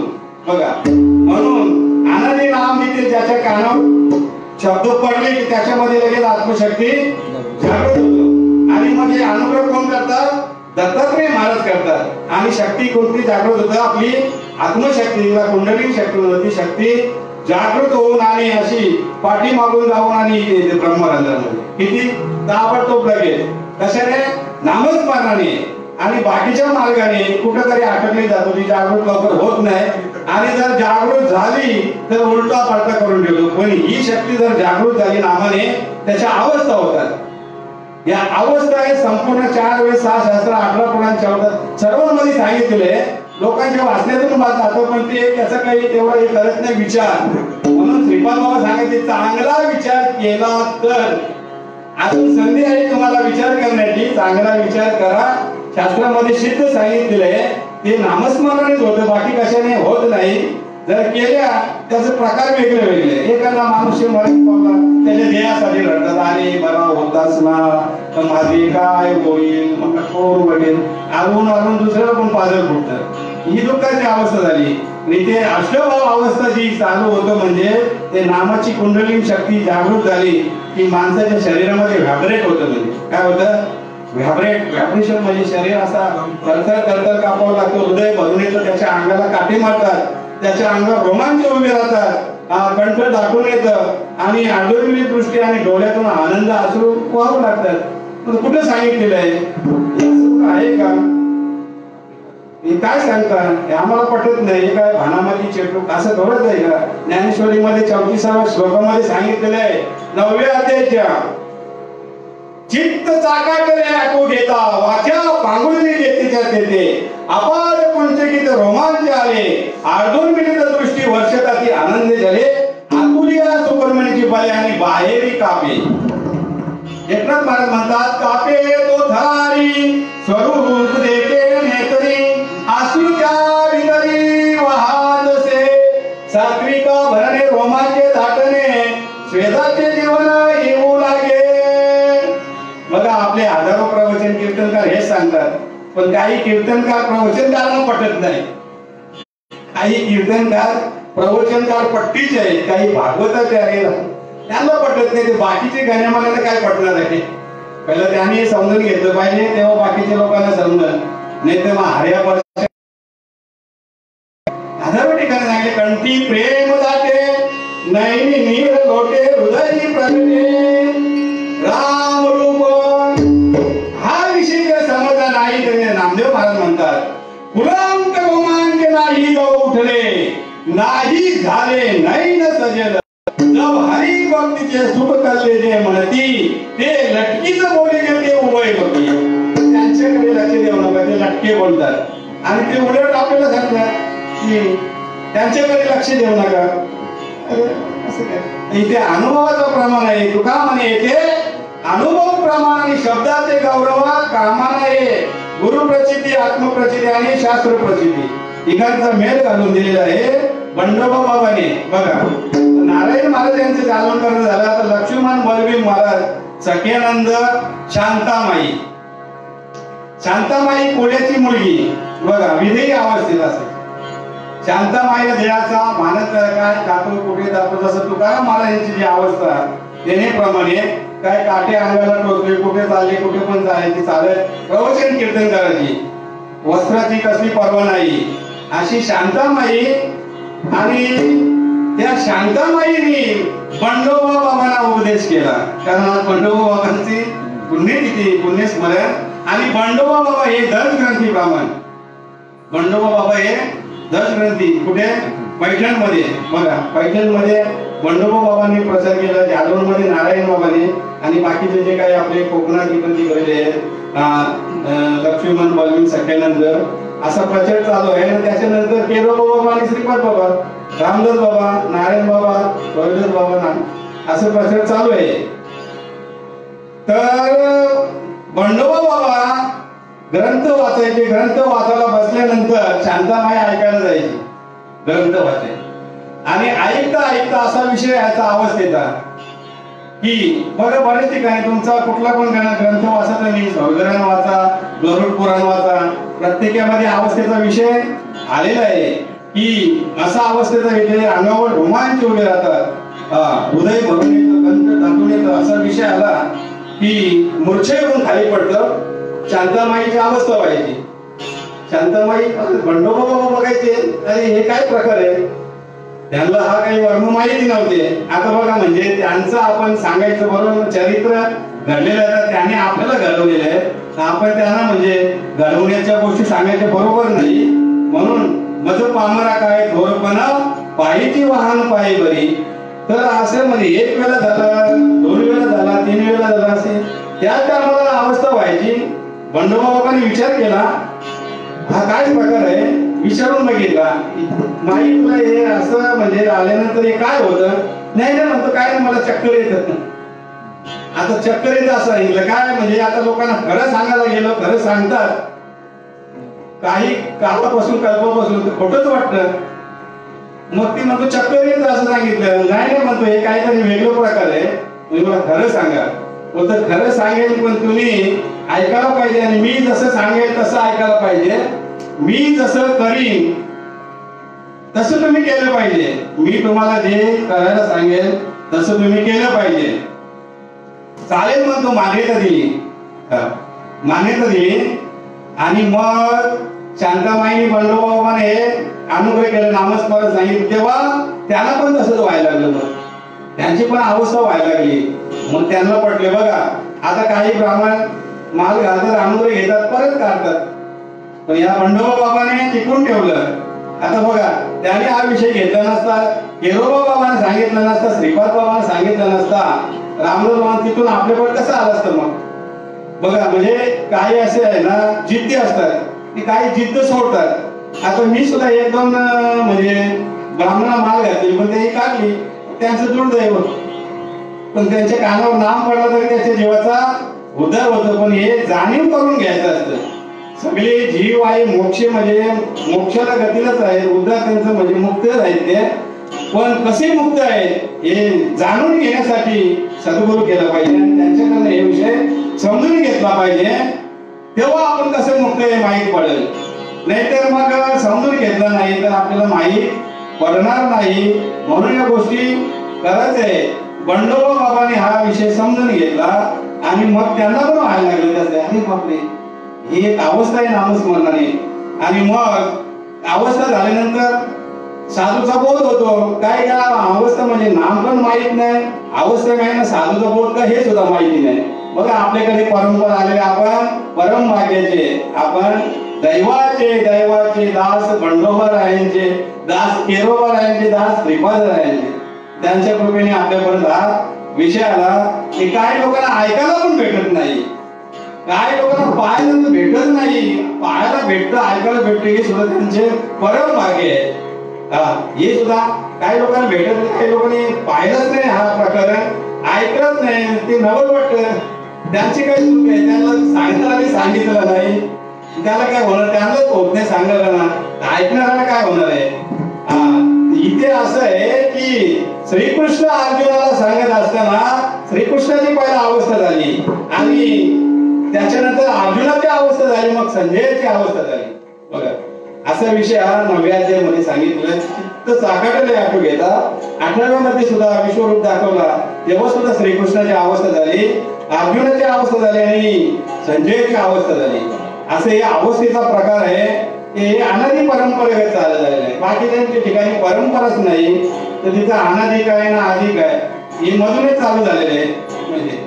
बघा म्हणून आनंदी नाम जिथे ज्याच्या कानावर शब्द पडले की त्याच्यामध्ये लगेच आत्मशक्ती जागृत होतो. आणि मग हे अनुग्रह कोण करतात? दत्तात्रय महाराज करतात. आणि शक्ती कोणती जागृत होतं? आपली आत्मशक्ती, कुंडलिनी शक्ती होती. शक्ती जागृत होऊन आणि अशी पाठी मागून जाऊन आणि ब्रह्मरंध्रामध्ये किती ताबडतोब लगेच कशाने? नामस्मरणाने. आणि बाकीच्या मार्गाने कुठेतरी अटकली जातो, ती जागृत लवकर होत नाही. आणि जर जागृत झाली तर उलटा पालटा करून ठेवतो. पण ही शक्ती जर जागृत झाली नामाने त्याच्या अवस्था होतात. या अवस्था हे संपूर्ण 4 वेद 6 शास्त्र 18 पुराण 14 सर्वांमध्ये सांगितलेले. लोकांच्या वाचण्यातून जातो पण ते त्याचा काही तेवढा हे करत नाही विचार. म्हणून श्रीपाद बाबा सांगितले चांगला विचार केला तर अजून संधी आहे तुम्हाला विचार करण्याची. चांगला विचार करा. शास्त्रामध्ये सिद्ध सांगितलेले ते नामस्मरणच होतं, बाकी कशाने होत नाही. जर केल्या त्याचे प्रकार वेगळे वेगळे. एखादा माणूस मरण पावला त्याच्या देहासाठी रडतात, अरे बरा होताच ना तर माझी काय होईल, मग कोण बघेल. आरून दुसऱ्याला पण पाजर फुटतं. ही दुःखाची अवस्था झाली. आणि ते अष्टभाव अवस्था जी चालू होतं म्हणजे ते नामाची कुंडलिनी शक्ती जागृत झाली की माणसाच्या शरीरामध्ये व्हायब्रेट होतं. म्हणजे काय होतं? व्हायब्रेशन म्हणजे शरीर असा थरथर कापावं लागतं. हृदय भरून येतं, त्याच्या अंगाला काटे मारतात, त्याच्या अंगावर रोमांच उभे राहतात, कंठ दाखवून येतं आणि आडोळी दृष्टी आणि डोळ्यातून आनंद अश्रू वाहू लागतात. कुठे सांगितलेलं आहे का? हे काय सांगतात? आम्हाला पटत नाही. हे काय भानामध्ये चेटूक असं थोडंच आहे का? ज्ञानेश्वरीमध्ये 34व्या श्लोकामध्ये सांगितलेलं आहे 9व्या अध्यायाच्या चित्त चाकाटले आटू घेता वाचा पांगुळणी देते तेथे अपार पंचकित रोमांच आले अर्धून मिलित दृष्टी वर्षताती आनंद झाले आतुलिया सुब्रमण्याची बाई आणि बाहेरी कापे. एकनाथ महाराज म्हणतात कापे तो धारी स्वरूप देखे नेतरी आसू त्या वितरी वाहतसे सात्विका भरणे रोमांचे दाटणे स्वेदाचे जीवन येऊ लागे. बघा आपले हजारो प्रवचन कीर्तनकार हेच सांगतात. पण काही कीर्तनकार प्रवचनकारांना पटत नाही. काही कीर्तनकार प्रवचनकार पट्टीचे आहेत, काही भागवताचे आहेत, त्यांना पटत नाही. ते बाकीचे गाण्यामानाला काय पटणार आहे? पहिलं त्यांनी समजून घेतलं पाहिजे तेव्हा बाकीच्या लोकांना समजलं. नाही तर मग हर्या हजारो ठिकाणी सांगितले कंठी प्रेम जाते नैनी नीर लोटे हृदय प्रगटे राम रूप. हा विषय जर समजला नाही तर नामदेव महाराज म्हणतात पुरांक रोमांच नाही जो उठले नाही झाले नाही न सजेल जब हरी भक्तीचे सुख करले जे म्हणती ते लटकीच बोले ते उभय बघी. त्यांच्याकडे लक्ष देऊ नका, ते लटके बोलतात आणि ते उलट आपल्याला सांगतात की त्यांच्याकडे लक्ष देऊ नका. असं काय इथे अनुभवाचं प्रमाण आहे. तुका म्हणे येथे अनुभव प्रमाण आणि शब्दाचे गौरव कामाना ये. गुरु प्रचिती, आत्मप्रचिती आणि शास्त्र प्रचिती तिघांचा मेळ घालून दिलेला आहे बंडोबा बाबाने. बघा नारायण महाराज यांचे चालवण करणं झालं. आता लक्ष्मण बलवीर महाराज, सख्यानंद, शांतामाई. शांतामाई कोल्याची मुलगी. बघा विधेयी अवस्थेत असेल. शांतामाईला देहाचा मानत काय खातो कुठे जातो, जसं तुकाराम महाराजांची जी अवस्था देण्याप्रमाणे काय काटे अंगाला टोचले, कुठे चालले कुठे पण चालायची, चालत प्रवचन कीर्तन करायची, वस्त्राची कसली पर्वा नाही अशी शांतामाई. आणि त्या शांतामाईने बंडोबा बाबांना उपदेश केला. कारण बंडोबा बाबांची पुण्यतिथी, पुण्यस्मरण आणि बंडोबा बाबा हे दश ग्रंथी ब्राह्मण. बंडोबा बाबा हे दश ग्रंथी कुठे पैठण मध्ये. बघा पैठण मध्ये बंडोबा बाबांनी प्रचार केला, जालवण मध्ये नारायण बाबांनी, आणि बाकीचे जे काही आपले कोकणात ग्रंथी केलेले लक्ष्मण बलवीर सख्यानंद असा प्रचार चालू आहे. आणि त्याच्यानंतर केरोबा बाबा आणि श्रीपाद बाबा, रामदास बाबा, नारायण बाबा, रोहिदास बाबा असं प्रचार चालू आहे. तर बंडोबा बाबा ग्रंथ वाचायचे. ग्रंथ वाचायला बसल्यानंतर शांतामाई ऐकायला जायची ग्रंथ वाचाय. आणि ऐकता ऐकता असा विषय याचा अवस्थेचा की बरं बरेच ठिकाणी तुमचा कुठला पण ग्रंथ वाचा, तुम्ही संविधान वाचा, गरुड पुराण वाचा, प्रत्येकामध्ये अवस्थेचा विषय आलेला आहे की असा अवस्थेचा विषय अंगावर रोमांच उभे राहतात, हृदय भरून येतं, कंठ दाटून येतं, असा विषय आला की मूर्छा येऊन खाली पडतं. शांतामाईची अवस्था व्हायची. शांतामाई बंडोबा बाबा बघायचे, अरे हे काय प्रकार आहे, त्यांना हा काही वर्म माहिती नव्हते. आता बघा म्हणजे त्यांचं आपण सांगायचं बरोबर चरित्र घडलेलं आहे, त्याने आपल्याला घडवलेलं आहे, आपण त्यांना म्हणजे घडवण्याच्या गोष्टी सांगायच्या बरोबर नाही. म्हणून मज पामरा काय थोरपणा पायीची वाहन पायी बरी. तर असं म्हणजे एक वेळा झाला, दोन वेळा झाला, तीन वेळा झाला, असे त्या टायमाला अवस्था व्हायची. बंडोबा बाबांनी विचार केला, हा काय प्रकार आहे, विचारून बघितला. माई तुला हे असं म्हणजे आल्यानंतर हे काय होतं, नाही नाही म्हणतो काय नाही मला चक्कर येत. आता चक्कर येत असं सांगितलं काय म्हणजे आता लोकांना खरं सांगायला गेलो, खरं सांगतात, काही काळापासून कल्पापासून खोटंच वाटतं. मग ती म्हणतो चक्कर येत असं सांगितलं, नाही नाही म्हणतो हे काहीतरी वेगळं प्रकार आहे, तुम्ही मला खरं सांगा. बोलतो खरं सांगेल पण तुम्ही ऐकायला पाहिजे, आणि मी जसं सांगेल तसं ऐकायला पाहिजे. मी जसं करीन तसं तुम्ही केलं पाहिजे. मी तुम्हाला जे करायला सांगेल तसं तुम्ही केलं पाहिजे. चालेल म्हणतो, मान्यता दिली, मान्यता दिली. आणि मग शांतामाईने बंडोबा बाबाने अनुग्रह केला, नामस्मरण सांगितलं, तेव्हा त्यांना पण तसंच व्हायला लागलं. मग त्यांची पण अवस्था व्हायला लागली. मग त्यांना पटले. बघा आता काही ब्राह्मण माल घालतात, अनुग्रह घेतात, परत काढतात, पण या बंडोबा बाबाने टिकून ठेवलं. आता बघा त्याने हा विषय घेतला नसता, केरोबा बाबाने सांगितलं नसता, श्रीपाद बाबाने सांगितलं नसता, रामदास बाबा तिथून आपल्याकडे कसं आलं असतं. मग बघा म्हणजे काही असे आहे ना जिद्दी असतात, की काही जिद्द सोडतात. आता मी सुद्धा एक दोन म्हणजे ब्राह्मणा माल घातली, पण ते काढली, त्यांचं दुर्दैव. पण त्यांच्या कानावर नाम पडलं तरी त्याच्या जीवाचा उद्धार होतो. पण हे जाणीव करून घ्यायचं असतं. सगळे जीव आहे मोक्ष म्हणजे मोक्षाला गतीलाच आहे, उद्धार त्यांचं म्हणजे मुक्त आहेत ते, पण कसे मुक्त आहेत हे जाणून घेण्यासाठी सद्गुरू केला पाहिजे, आणि त्यांच्याकडनं हे विषय समजून घेतला पाहिजे. तेव्हा आपण कसं मुक्त हे माहीत पडेल. नाहीतर मग समजून घेतलं नाही तर आपल्याला माहीत पडणार नाही. म्हणून या गोष्टी करायचं आहे. बंडोबा बाबाने हा विषय समजून घेतला आणि मग त्यांना पण व्हायला लागले त्याचे, आणि बापरे ही एक अवस्था आहे नामस्मरणाने. आणि मग अवस्था झाल्यानंतर साधूचा बोध होतो. काय या अवस्था म्हणजे नाम पण माहित नाही, अवस्था काय ना साधूचा बोध का हे सुद्धा माहिती नाही. बघा आपल्याकडे परंपरा आलेले, आपण परम भाग्याचे, आपण दैवाचे दास बंडोबारायांचे दास, केरोबारायांचे दास, श्रीपादरायांचे, त्यांच्या कृपेने आपल्यापर्यंत हा विषय आला. की काही लोकांना ऐकायला पण भेटत नाही, काही लोकांना पाहायला भेटत नाही. पाहायला भेटतं, ऐकायला भेटतं, हे सुद्धा त्यांचे परम भाग्य आहे. हे सुद्धा काही लोकांना भेटत नाही, काही लोकांनी पाहिलंच नाही, हा प्रकरण ऐकलंच नाही, ते नवल वाटत. त्यांची काही चूक आहे, त्यांना सांगणाऱ्याने सांगितलं नाही, त्याला काय होणार, त्यांनाच होत नाही सांगणाऱ्यांना, ऐकणाऱ्याला काय होणार आहे. इथे असं आहे की श्रीकृष्ण अर्जुनाला सांगत असताना श्रीकृष्णाची पहिला अवस्था झाली आणि त्याच्यानंतर अर्जुनाची अवस्था झाली, मग संजयाची अवस्था झाली. बघा असा विषय हा 9व्या अध्यायामध्ये सांगितलं. चित्त चाकाटले आठवू घेता 18व्या मध्ये सुद्धा विश्वरूप दाखवला, तेव्हा सुद्धा श्रीकृष्णाची अवस्था झाली, अर्जुनाची अवस्था झाली आणि संजयाची अवस्था झाली. असं या अवस्थेचा प्रकार आहे, हे अनादी परंपरेत चालत आलेलं आहे. बाकीच्या ठिकाणी परंपराच नाही, तर तिथं अनादी काय ना आधी काय हे मधूनच चालू झालेलं आहे. म्हणजे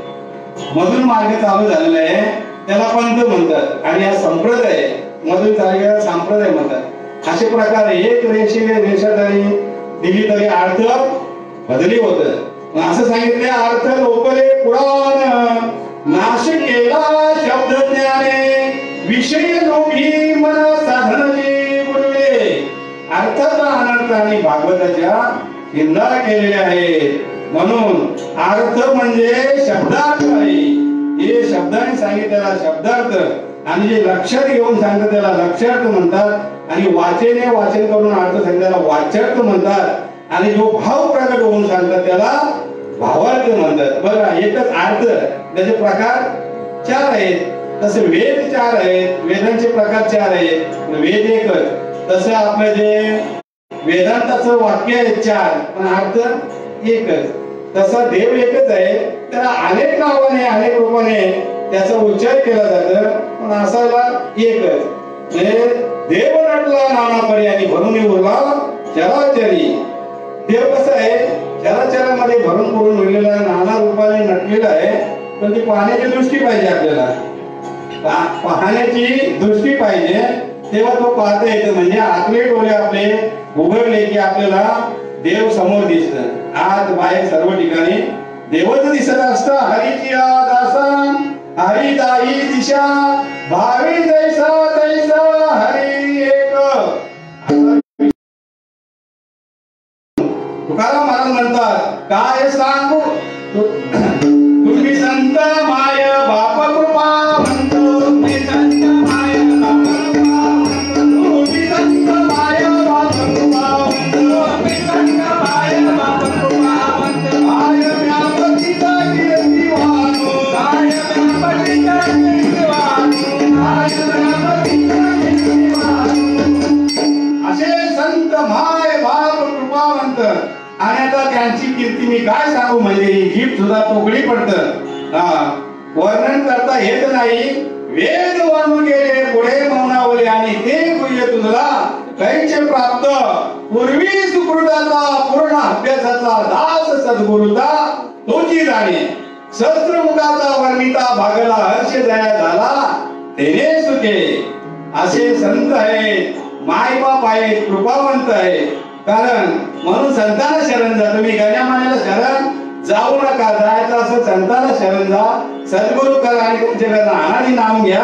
मधून मार्ग चालू झालेला आहे, त्याला पंथ म्हणतात आणि हा संप्रदाय मधून चाललेला संप्रदाय म्हणतात. असे प्रकार एक रेषा जरी दिली तरी अर्थ बदली होत. असं सांगितले अर्थ लोकले पुराण नाश केला शब्द ज्ञाने विषय लोभी मन साधनाची बुडविले. अर्थाचा अनर्थ आणि भागवताच्या निंदा केलेल्या आहेत. म्हणून अर्थ म्हणजे शब्दार्थ आहे, हे शब्दाने सांगितलेला शब्दार्थ, आणि जे लक्षात घेऊन सांगतात त्याला लक्षार्थ म्हणतात, आणि वाचन करून अर्थ सांगितल्याला वाच्यार्थ म्हणतात, आणि जो भाव प्रकट होऊन सांगतात त्याला भावार्थ म्हणतात. बघा एकच अर्थ, त्याचे प्रकार 4 आहेत. तसे वेद 4 आहेत, वेदांचे प्रकार 4 आहेत, वेद एकच. तसं आपलं जे वेदांताचं वाक्य आहे 4 पण अर्थ एकच. तसा देव एकच आहे, त्याला अनेक नावाने अनेक रूपाने त्याचा उच्चार केला जातो, पण असायला एकच. म्हणजे देव नटला नाना पर्यानी भरून उरला चराचरी. देव कसं आहे, चराचरामध्ये भरून पुरून उरलेला नाना रूपाने नटलेला आहे, पण ती पाहण्याची दृष्टी पाहिजे आपल्याला, पाहण्याची दृष्टी पाहिजे, तेव्हा तो पाहता येतं. म्हणजे आतले डोळे आपले उघडले की आपल्याला देव समोर दिसत. आत बाहेर सर्व ठिकाणी देवच दिसत असतं. हरीची दासा हरी दाई दिशा भावी जैसा तैसा हरी एक. तुकाराम महाराज म्हणतात काय सांगू तुम्ही संत माय बाप कृपा म्हणतो, तुम्ही संत माय बाप कृपा म्हणतो, तुम्ही संत माय बाप कृपा म्हणतो, तुम्ही संत माय बाप कृपा म्हणतो. आय व्यापतीचा कीर्तिवानो, आय व्यापतीचा कीर्तिवानो, आय व्यापतीचा कीर्तिवानो. असे संत माय बाप कृपा म्हणतात. आणि आता त्यांची कीर्ती मी काय सांगू, म्हणजे ही जीभ सुद्धा तोकडी पडतं, वर्णन करता येत नाही. वेद वाणून गेले पुढे मौनावले आणि ते गुह्य तुझला कैचे प्राप्त. पूर्वी सुकृताचा पूर्ण अभ्यासाचा दास सद्गुरुता तोची जाणे. सहस्त्रमुखाचा वर्णिता भागला हर्ष दया झाला तेने सुखे. असे संत आहेत, मायबाप आहेत, कृपावंत आहे. कारण म्हणून संतांना शरण जा. तुम्ही गण्यामान्याला शरण जाऊ नका, जायचं असं संतांना शरण जा, सद्गुरु करा आणि तुमच्याकडनं अनादी नाम घ्या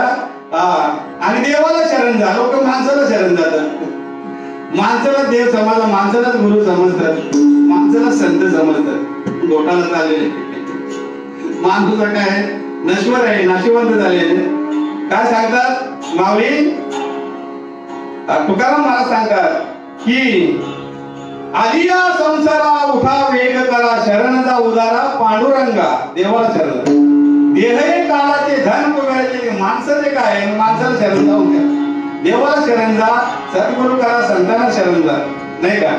आणि देवाला शरण जा. लोक माणसाला शरण जातात, माणसाला देव समजला, माणसालाच गुरु समजतात, माणसाला संत समजतात. गोटाला चाललेले माणूस काय नश्वर आहे, नाशिवंत झालेले. काय सांगतात माऊली तुकाराम मला सांगतात की आलिया संसारा उठा वेग करा, शरणचा उदारा पांडुरंगा. देवाला शरण. देह हे काळाचे धन कुबेराचे. माणसाचे काय, माणसाला शरण जाऊन द्या, देवाला शरण जा, सद्गुरु करा, संतांना शरण जा, नाही का.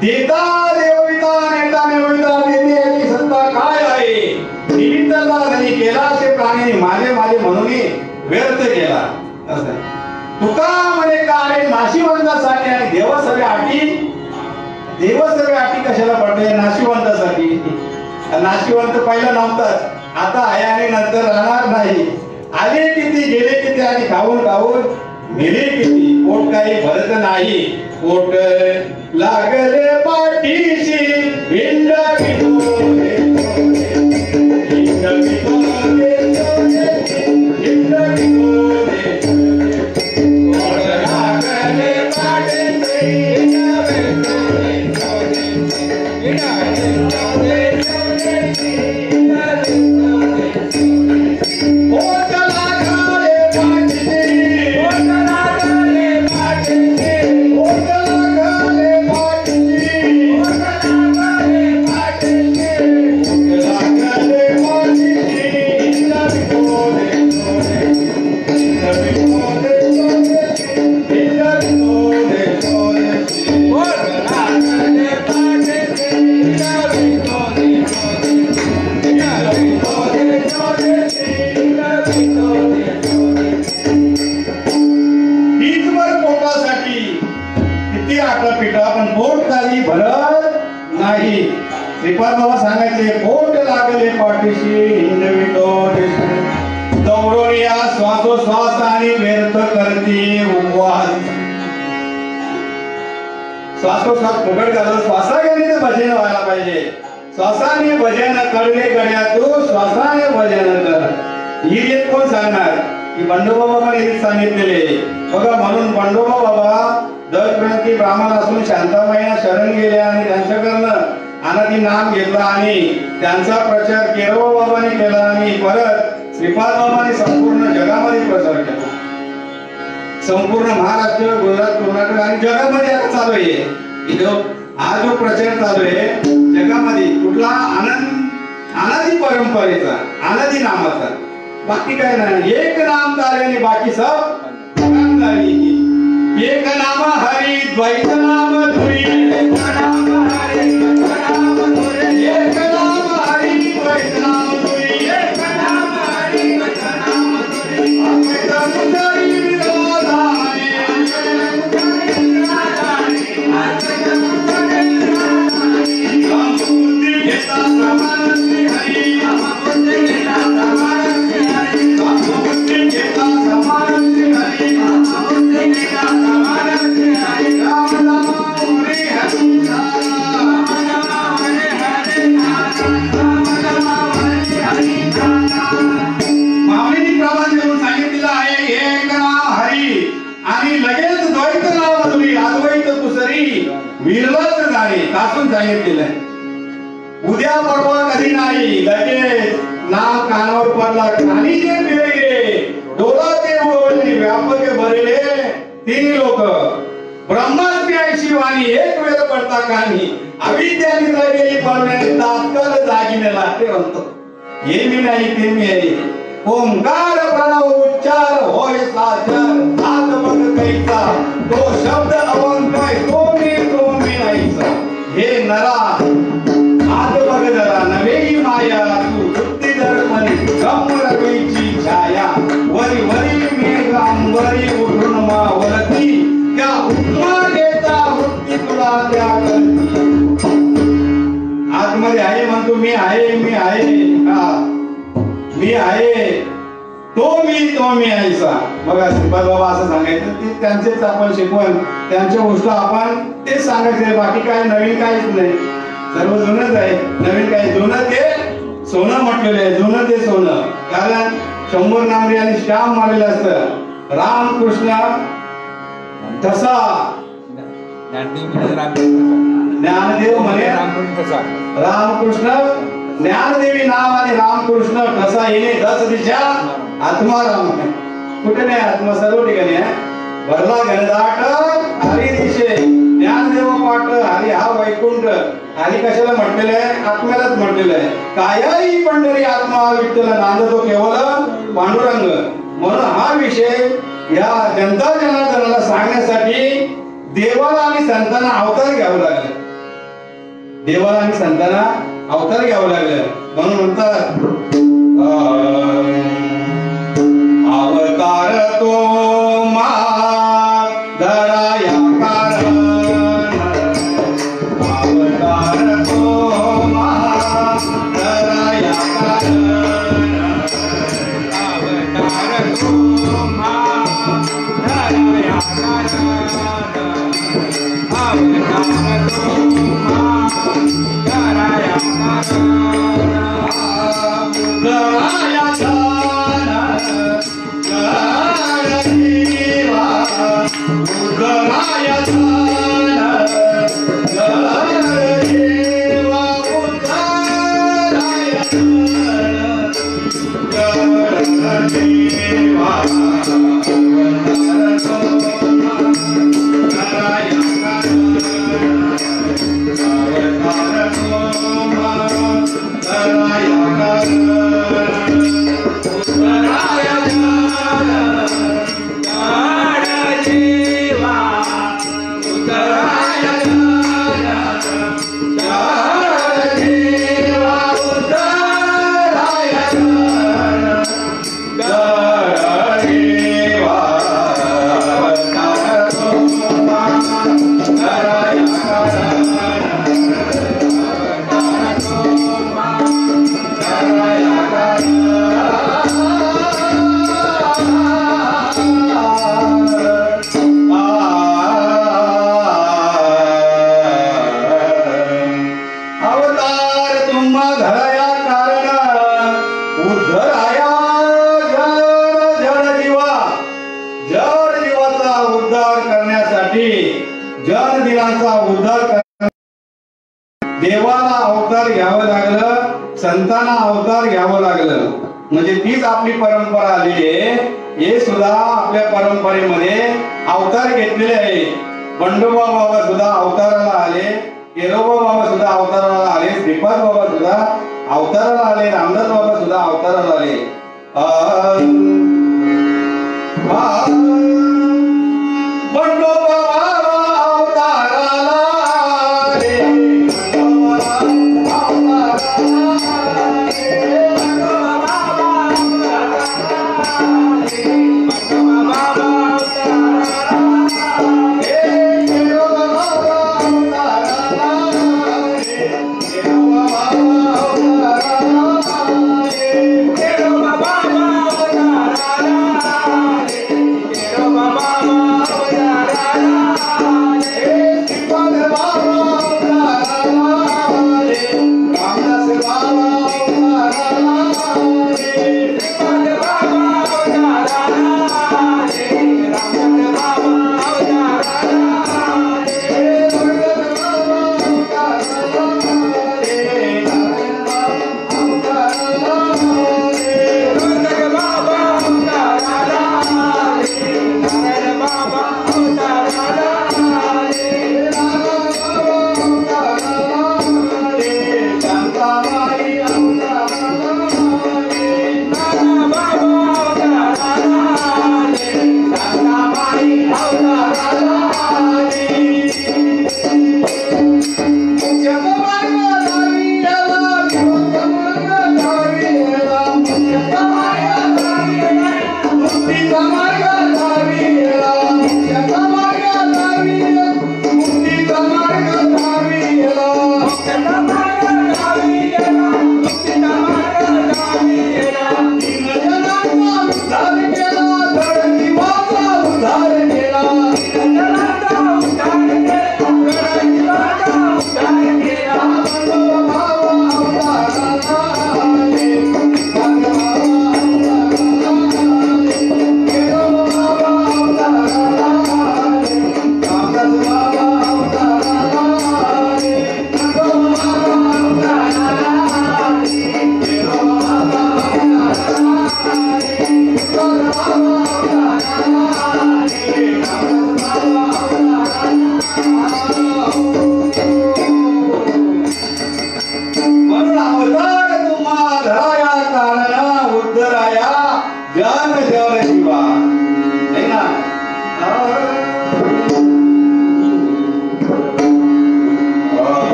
देता देवविता नेता नेविता देते याची सत्ता काय आहे. निमित्ताचा धनी केला असे प्राणी माझे माझे म्हणून व्यर्थ केला. असं तुका म्हणे काय नाशिवंतासाठी आणि देव सगळे आटी. देव सगळे आटी कशाला पडले, नाशिवंतासाठी. नाशिवंत पहिला नव्हताच, आता आहे आणि नंतर राहणार नाही. आले किती गेले किती आणि खाऊन खाऊन गेले किती. पोट काही भरत नाही, पोट लागले पाठीशी भिंड विनोदे, भिंड विनोदे, भिंड विनोदे, पोट लागले पाठीशी भिंड विनोदे. पोट खाली भरत नाही. श्रीपाद बाबा सांगायचे पोट लागले पाठीशी हिंदवितो दौडोनिया श्वासोश्वास आणि व्यर्थ करते उपवास. श्वासोश्वास फुकट घालून श्वासाने भजन व्हायला पाहिजे. श्वासाने भजन कळले गड्या तू श्वासाने भजन कर. ही रीत कोण सांगणार की बंडोबा बाबाने रीत सांगितलेले बघा. म्हणून बंडोबा बाबा दशग्रंथी ब्राह्मण असून शांताबाईंना शरण गेले आणि त्यांच्याकडनं अनादी नाम घेतला आणि त्यांचा प्रचार केरवा बाबाने केला आणि परत श्रीपाद बाबाने संपूर्ण जगामध्ये प्रचार केला. संपूर्ण महाराष्ट्र गुजरात कर्नाटक आणि जगामध्ये आता चालू आहे. हा जो प्रचार चालू आहे जगामध्ये कुठला अनादी परंपरेचा अनादी नामाचा बाकी काय नाही. एक नाम झाल्याने बाकी सब झाली. एक नाम हरी द्वैत नाम धुरी. एक नाम हरी एक नाम हरी द्वैत नाम धुरी. एक नाम हरी द्वैत नाम धुरी. अद्वैत मुरारी विरोधाने अद्वैत मुरारी संपूर्ण घेता समान श्री हरी. संपूर्ण घेता समान श्री हरी. संपूर्ण घेता समान श्री हरी. संपूर्ण घेता समान श्री हरी. राम नाम हरे हरे राम नाम हरे हरे राम नाम हरे हरे. माऊलींनी प्रमाण देऊन सांगितलेलं आहे एक नाम हरी आणि लगेच द्वैत नाम धुरी अद्वैत कुसरी विरलच जाणे तासून सांगितलेलं आहे. उद्या परवा कधी नाही लगेच नाम कानावर पडला खाली जे मिळले डोला ते बोलणे व्यापक भरले तिन्ही लोक ब्रह्मास्मी वाणी एक वेळ पडता कानी अविद्या निद्रा गेली पडण्याने तात्काळ जागीने लागते म्हणतो. हे मी नाही ते मी आहे. ओंकार प्रणव उच्चार होय साचर आत बघ कैसा तो शब्द अवंकाय तो मी नाहीचा. हे नरा आत बघ जरा नवे माया तू वृत्ती धर्मनी गमरवीची छाया वरी वरी मेघ अंबरी उठून मावलती त्या उपमा घेता वृत्ती तुला त्या करती. आतमध्ये आहे म्हणतो मी आहे मी आहे मी आहे तो मी आहेसा. बघा श्रीपाद बाबा असं सांगायचं ते त्यांचेच आपण शिकवण त्यांच्या गोष्ट आपण तेच सांगायचे बाकी काय नवीन काहीच नाही. सर्व जुनच आहे नवीन काय जुनं ते सोनं म्हटलेलं आहे. जुनं ते सोनं कारण 100 नामरी आणि श्याम मारलेलं असतं. रामकृष्ण तसा ज्ञानदेव म्हणे रामकृष्ण ज्ञानदेवी नाव आणि रामकृष्ण कसा येणे 10 दिशा आत्मा राम. कुठे नाही आत्मा सर्व ठिकाणी आहे. भरला घनदाट हरी दिशे ज्ञानदेव पाठ हरी हा वैकुंठ. हरी कशाला म्हटलेलं आहे आत्म्यालाच म्हटलेलं आहे. कायाही पंढरी आत्मा विठ्ठल नांदतो केवळ पांडुरंग. म्हणून हा विषय या जनता जनार्दनाला सांगण्यासाठी देवाला आणि संतांना अवतार घ्यावं लागलं. देवाला आणि संतांना अवतार घ्यावं लागलं. म्हणून म्हणतात अवतार तो मा दराया कारण. अवतार तो मा दराया कारण. अवतार तो मा दराया कारण. अवतार तो मा दराया Narayana देवाला अवतार घ्यावं लागलं, संतांना अवतार घ्यावं लागलं. म्हणजे तीच आपली परंपरा आलेली आहे. हे सुद्धा आपल्या परंपरेमध्ये अवतार घेतलेले आहे. बंडोबा बाबा सुद्धा अवताराला आले, केरोबा बाबा सुद्धा अवताराला आले, श्रीपाद बाबा सुद्धा अवताराला आले, रामदास बाबा सुद्धा अवताराला आले. बंडोबा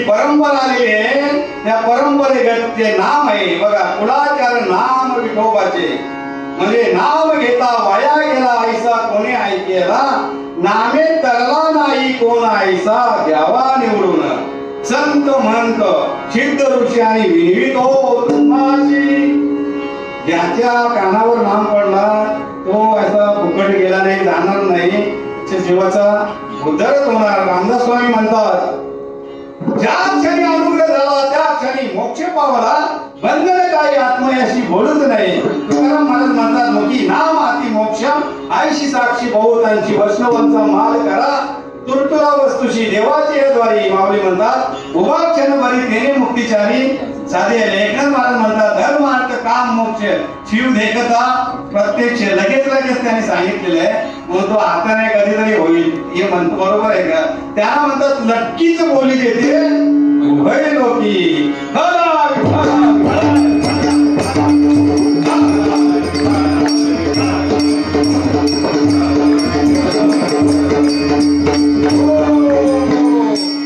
परंपरा आलेली आहे. त्या परंपरेगत ते नाम आहे बघा, कुळाचार नाम विठोबाचे. म्हणजे नाम घेता वाया गेला ऐसा कोणी ऐकेला, नामे तरला नाही कोण ऐसा द्यावा निवडून. संत महंत सिद्ध ऋषी आणि विनिवितो तुम्हाशी. ज्याच्या कानावर नाम पडला तो असा फुकट गेला नाही, जाणार नाही, जीवाचा उद्धार होणार. रामदास स्वामी म्हणतात, ज्या क्षणी अनुग्रह झाला त्या क्षणी मोक्ष पावला, बंधन काही आत्मयाशी बोलत नाही. तुकाराम महाराज म्हणतात, मोठी नाम आती मोक्ष, आयशी साक्षी बहुतांची वैष्णवांचा माल करा, तुरतुरा वस्तुशी देवाची द्वारी. माऊली म्हणतात, उभा क्षण बरी तेने मुक्तीचारी. साधे एकनाथ महाराज म्हणतात, धर्म अर्थ काम मोक्ष शिव देखता प्रत्यक्ष. लगेच त्यांनी सांगितलेलं आहे. मग तो हाताने कधीतरी होईल हे म्हणतो, बरोबर आहे का? त्याला म्हणतात लटकीच बोली देते उभय लोकी.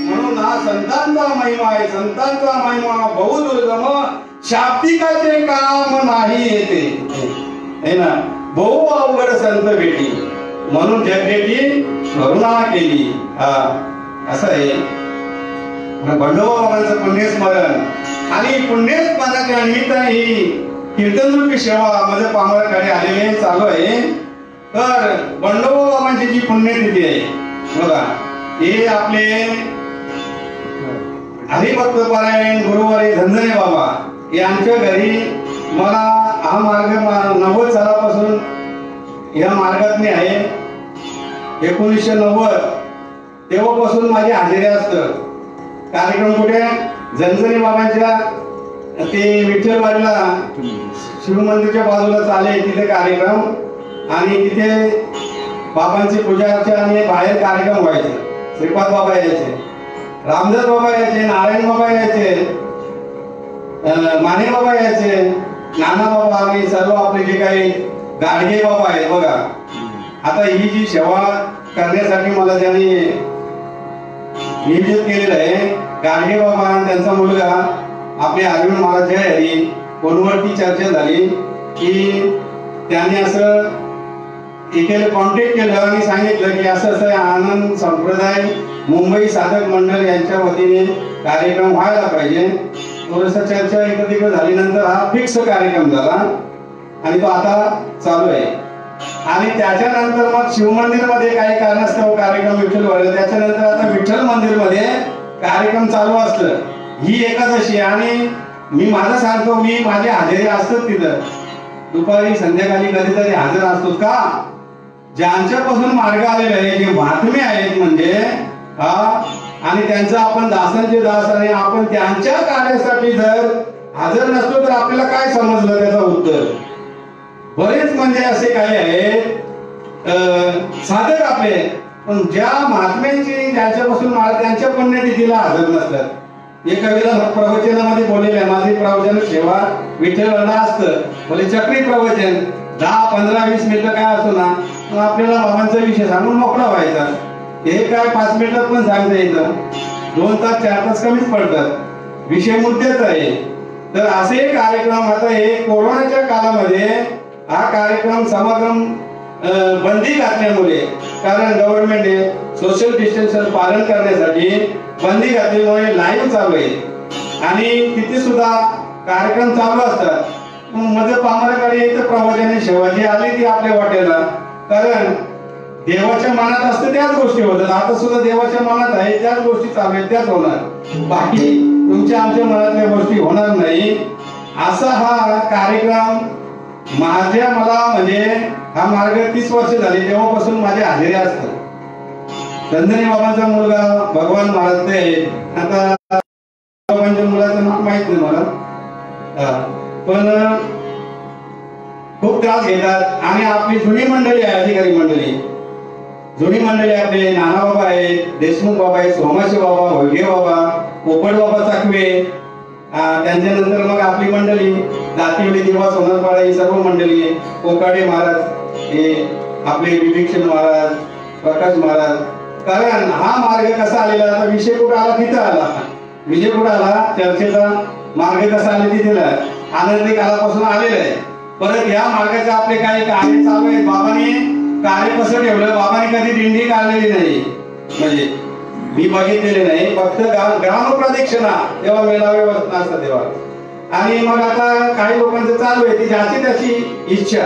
म्हणून हा संतांचा महिमा आहे. संतांचा महिमा बहुत शाब्दिकाचे काम नाही येते है ना, बहु अवघड संत भेटी म्हणून जगदेटी करुणा केली. असं आहे बंडोबा बाबांचं पुण्यस्मरण आणि पुण्यस्मरणाच्या निमित्ताने ही कीर्तनरूपी सेवा माझ्या पामराकडे आलेले चालू आहे. तर बंडोबा बाबांची जी पुण्यतिथी आहे बघा, हे आपले हरिभक्त पारायण गुरुवारी झंझणे बाबा यांच्या घरी मला हा मार्ग 90 सालापासून या मार्गात मी आहे. 1990 तेव्हापासून माझी हजेरी असतं. कार्यक्रम कुठे झंझणे बाबांच्या ते विठ्ठलवाडीला शिवमंदिरच्या बाजूला चाले तिथे कार्यक्रम, आणि तिथे बाबांची पूजा अर्चा आणि बाहेर कार्यक्रम व्हायचे. श्रीपाद बाबा यायचे, रामदास बाबा यायचे, नारायण बाबा यायचे, माने बाबा यायचे, नाना बाबा आणि सर्व आपले जे काही गाडगे बाबा आहेत बघा. आता ही जी सेवा करण्यासाठी मला त्यांनी नियोजित केलेलं आहे. गाडगे बाबा आणि त्यांचा मुलगा आपले अरविंद महाराज जय हरी फोनवरती चर्चा झाली की त्यांनी असं एकेला कॉन्टॅक्ट केलं आणि सांगितलं की असं असं आनंद संप्रदाय मुंबई साधक मंडळ यांच्या वतीने कार्यक्रम व्हायला पाहिजे. थोडस चर्चा इकडे तिकडे झाली, नंतर हा फिक्स कार्यक्रम झाला आणि तो आता चालू आहे. आणि त्याच्यानंतर मग शिवमंदिर मध्ये काही कारणास्तव कार्यक्रम विठ्ठल व्हायला, त्याच्यानंतर आता विठ्ठल मंदिर मध्ये कार्यक्रम चालू असतं. ही एकादशी आणि मी माझं सांगतो, मी माझी हजेरी असतात तिथं दुपारी संध्याकाळी कधीतरी हजर असतो का. ज्यांच्यापासून मार्ग आलेले आहे, जे महात्मे आहेत म्हणजे आणि त्यांचं आपण दासांचे दास आणि आपण त्यांच्या कार्यासाठी जर हजर नसतो तर आपल्याला काय समजलं त्याचं उत्तर. बरेच म्हणजे असे काही आहेत साधक आपले, पण ज्या महात्म्यांची ज्यांच्यापासून त्यांच्या पुण्यतिथीला हजर नसतात. एका वेळेला प्रवचनामध्ये बोललेलं आहे, माझी प्रवचन सेवा विठ्ठलवाडा असतं बोले चक्री प्रवचन 10, 15, 20 मिनिटं काय असतो ना, मग आपल्याला बाबांचा विषय सांगून मोकळा व्हायचा. हे काय 5 मिनिटात पण सांगता येतं, 2 तास 4 तास कमीच पडतात, विषय मुद्द्याच आहे. तर असे कार्यक्रम आता हे कोरोनाच्या काळामध्ये हा कार्यक्रम समागम बंदी घातल्यामुळे, कारण गव्हर्नमेंटने सोशल डिस्टन्स पालन करण्यासाठी बंदी घातल्यामुळे लाईव्ह चालू आहे आणि तिथे सुद्धा कार्यक्रम चालू असतात. माझं पामराकडे इथं प्रवचन सेवा जी आली ती आपल्या वाटेला, कारण देवाच्या मनात असतं त्याच गोष्टी होतात. आता सुद्धा देवाच्या मनात आहे त्याच गोष्टी चालू आहेत, त्याच होणार. बाकी तुमच्या आमच्या मनातल्या गोष्टी होणार नाही. असा हा कार्यक्रम मला म्हणजे हा मार्ग 30 वर्ष झाली तेव्हापासून माझी हजेरी असतं. झंझणे बाबांचा मुलगा भगवान महाराज ते आता बाबांच्या मुलाचं नाव माहित नाही मला, पण खूप त्रास घेतात. आणि आपली जुनी मंडळी आहे, अधिकारी मंडळी जुनी मंडळी आपले नाना बाबा आहेत, देशमुख बाबा आहेत, सोमाशी बाबा, होळगे बाबा, पोपट बाबा चाकवे, त्यांच्यानंतर मग आपली मंडळी दातिवली दिवा सोनारपाडा ही सर्व मंडळी आहे. कोकाडे महाराज, हे आपले विभीषण महाराज, प्रकाश महाराज. कारण हा मार्ग कसा आलेला, आता विषय कुठं आला तिथं आला, विषय कुठं आला चर्चेचा मार्ग कसा आले तिथे आनंदी काळापासून आलेला आहे. परत या मार्गाचे आपले काही कार्य चालू आहेत. बाबांनी कार्य कसं ठेवलं, बाबांनी कधी दिंडी काढलेली नाही, म्हणजे मी बघितलेले नाही, फक्त ग्राम प्रदक्षिणा तेव्हा मेळावे असतात तेव्हा. आणि मग आता काही लोकांचं चालू आहे ती ज्याची त्याची इच्छा,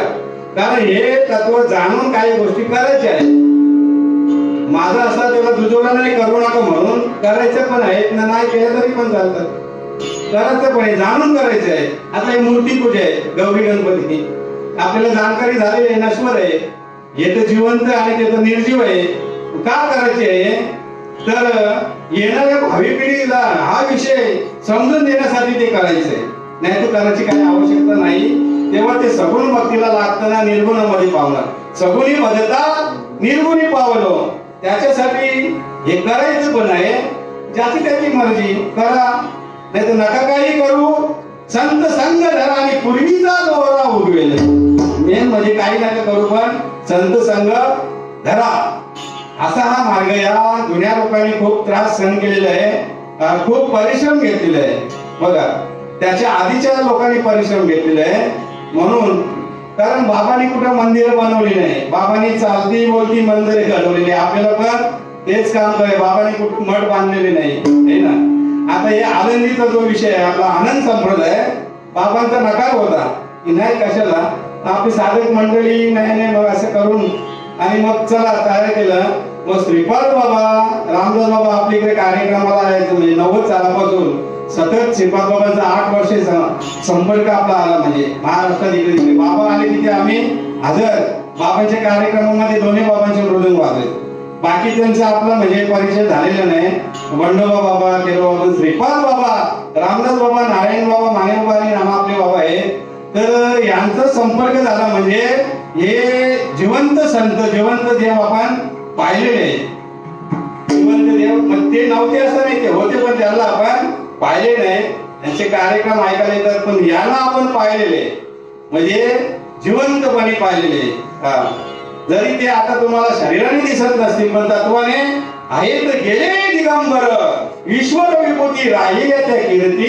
कारण हे तत्व जाणून काही गोष्टी करायच्या आहेत. माझं असं तेव्हा दुजोरा नाही करू नका म्हणून करायचं पण आहे, नाही केलं तरी पण चालतं, करायचं पण आहे, जाणून करायचं आहे. आता ही मूर्ती पूजा आहे, गौरी गणपती आपल्याला जाणकारी झालेली आहे, नश्वर आहे, हे तर जिवंत आणि ते तर निर्जीव आहे. का करायचे आहे तर येणाऱ्या भावी पिढीला हा विषय समजून देण्यासाठी ते करायचंय, नाही तर करायची काही आवश्यकता नाही. तेव्हा ते सगुण भक्तीला लागताना निर्गुणामध्ये पावणार, सगुणी भजता निर्गुणी पावलो. त्याच्यासाठी हे करायचं पण आहे, ज्याची त्याची मर्जी करा, नाही तर नका काही करू. संत संग धरा आणि पूर्वीचा दोरा उगवेल. मेन म्हणजे काही नका करू पण संत संग धरा. असा हा मार्ग या जुन्या लोकांनी खूप त्रास सहन केलेला आहे, खूप परिश्रम घेतलेला आहे. बघा त्याच्या आधीच्या लोकांनी परिश्रम घेतलेले आहे. म्हणून कारण बाबांनी कुठं मंदिर बनवली नाही, बाबांनी चालती बोलती मंदिरे घडवलेली. आपल्याला पण तेच काम करे, बाबांनी कुठं मठ बांधलेले नाही ना. आता हे आनंदीचा जो विषय आहे आपला आनंद संप्रदाय, बाबांचा नकार होता की नाही कशाला आपली साधक मंडळी नाही मग असं करून आणि मग चला तयार केलं. मग श्रीपाद बाबा रामदास बाबा आपल्या इकडे कार्यक्रमाला यायचं म्हणजे 90 सालापासून सतत श्रीपाद बाबांचा 8 वर्षे संपर्क आपला आला. म्हणजे महाराष्ट्रात इकडे बाबा आले तिथे आम्ही हजर. बाबांच्या कार्यक्रमामध्ये दोन्ही बाबांचे मृदंग वाजले. बाकीच्यांचा आपला म्हणजे परिचय झालेला नाही. बंडोबा बाबा, केरो बाबा, श्रीपाद बाबा, रामदास बाबा, नारायण बाबा, माने बाबा आणि नामापले बाबा आहे. तर यांचा संपर्क झाला म्हणजे हे जिवंत संत, जिवंत देव आपण पाहिलेले. जिवंत देव मग ते नव्हते असं नाही, ते होते पण त्यांना आपण पाहिले नाही. त्यांचे कार्यक्रम ऐकायला येतात पण यांना आपण पाहिलेले म्हणजे जिवंतपणे पाहिलेले. जरी ते आता तुम्हाला शरीराने दिसत नसतील पण तत्वाने आहेत गेले दिगंबर, ईश्वर विभूती राहिली त्या कीर्ती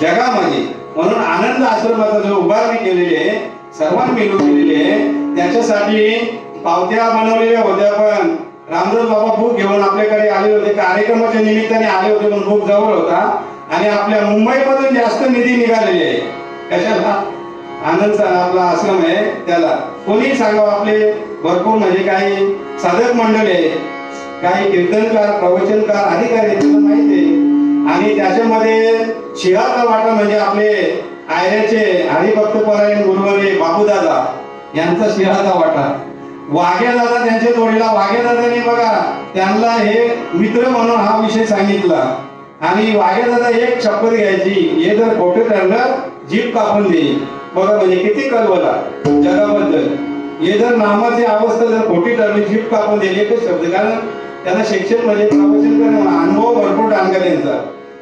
जगामध्ये. म्हणून आनंद आश्रमाचा जो उभारणी केलेली आहे सर्वांनी मिळून केलेली आहे. त्याच्यासाठी पावत्या बनवलेल्या होत्या पण रामदास बाबा बुक घेऊन आपल्याकडे आले होते. कार्यक्रमाच्या निमित्ताने आले होते पण बुक जवळ होता आणि आपल्या मुंबईमधून जास्त निधी निघालेले आहे. कशाला आनंद आपला आश्रम आहे त्याला कोणी सांगावं. आपले भरपूर म्हणजे काही साधक मंडळी आहे, काही कीर्तनकार, प्रवचनकार, अधिकारी त्यांना माहिती आहे. आणि त्याच्यामध्ये शिहाचा वाटा म्हणजे आपले आयऱ्याचे हरिभक्त परायण गुरुवारी बाबूदादा यांचा शिहाचा वाटा. वाघ्यादादा त्यांच्या जोडीला, वाघ्यादादाने बघा त्यांना हे मित्र म्हणून हा विषय सांगितला. आणि वाघ्यादादा एक शपथ घ्यायची, हे जर खोटे ठरलं जीभ कापून देईल. बघा म्हणजे किती कळवला जगाबद्दल. हे जर नामाची अवस्था जर खोटी ठरली जीभ कापून देईल एकच शब्द. कारण त्यांना शिक्षण म्हणजे प्रवचन करणं अनुभव भरपूर टांगा त्यांचा.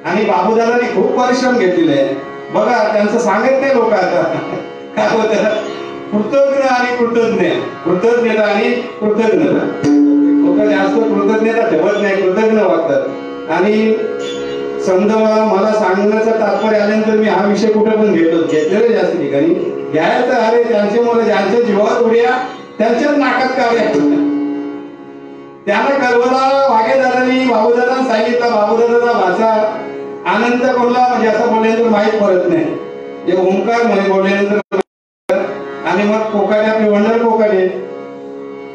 आणि बाबूदादांनी खूप परिश्रम घेतलेले आहे. बघा त्यांचं सांगत नाही लोक आता काय होतं कृतज्ञ आणि कृतज्ञ, कृतज्ञता आणि कृतज्ञता. लोक जास्त कृतज्ञता ठेवत नाही, कृतज्ञ वागतात. आणि समजा मला सांगण्याचं तात्पर्य आल्यानंतर मी हा विषय कुठे पण घेतलेला जास्त ठिकाणी घ्यायचं. अरे त्यांचे मुलं ज्यांच्या जीवावर उड्या त्यांच्याच नाकात कार्य त्यांना कळवला वाघेदादांनी. बाबूदादांना सांगितलं. बाबूदादाचा भाषा आनंद बोलला म्हणजे असं बोलल्यानंतर माहीत पडत नाही. जे ओंकार म्हणे बोलल्यानंतर. आणि मग कोकाटे आपले वंडर कोकाटे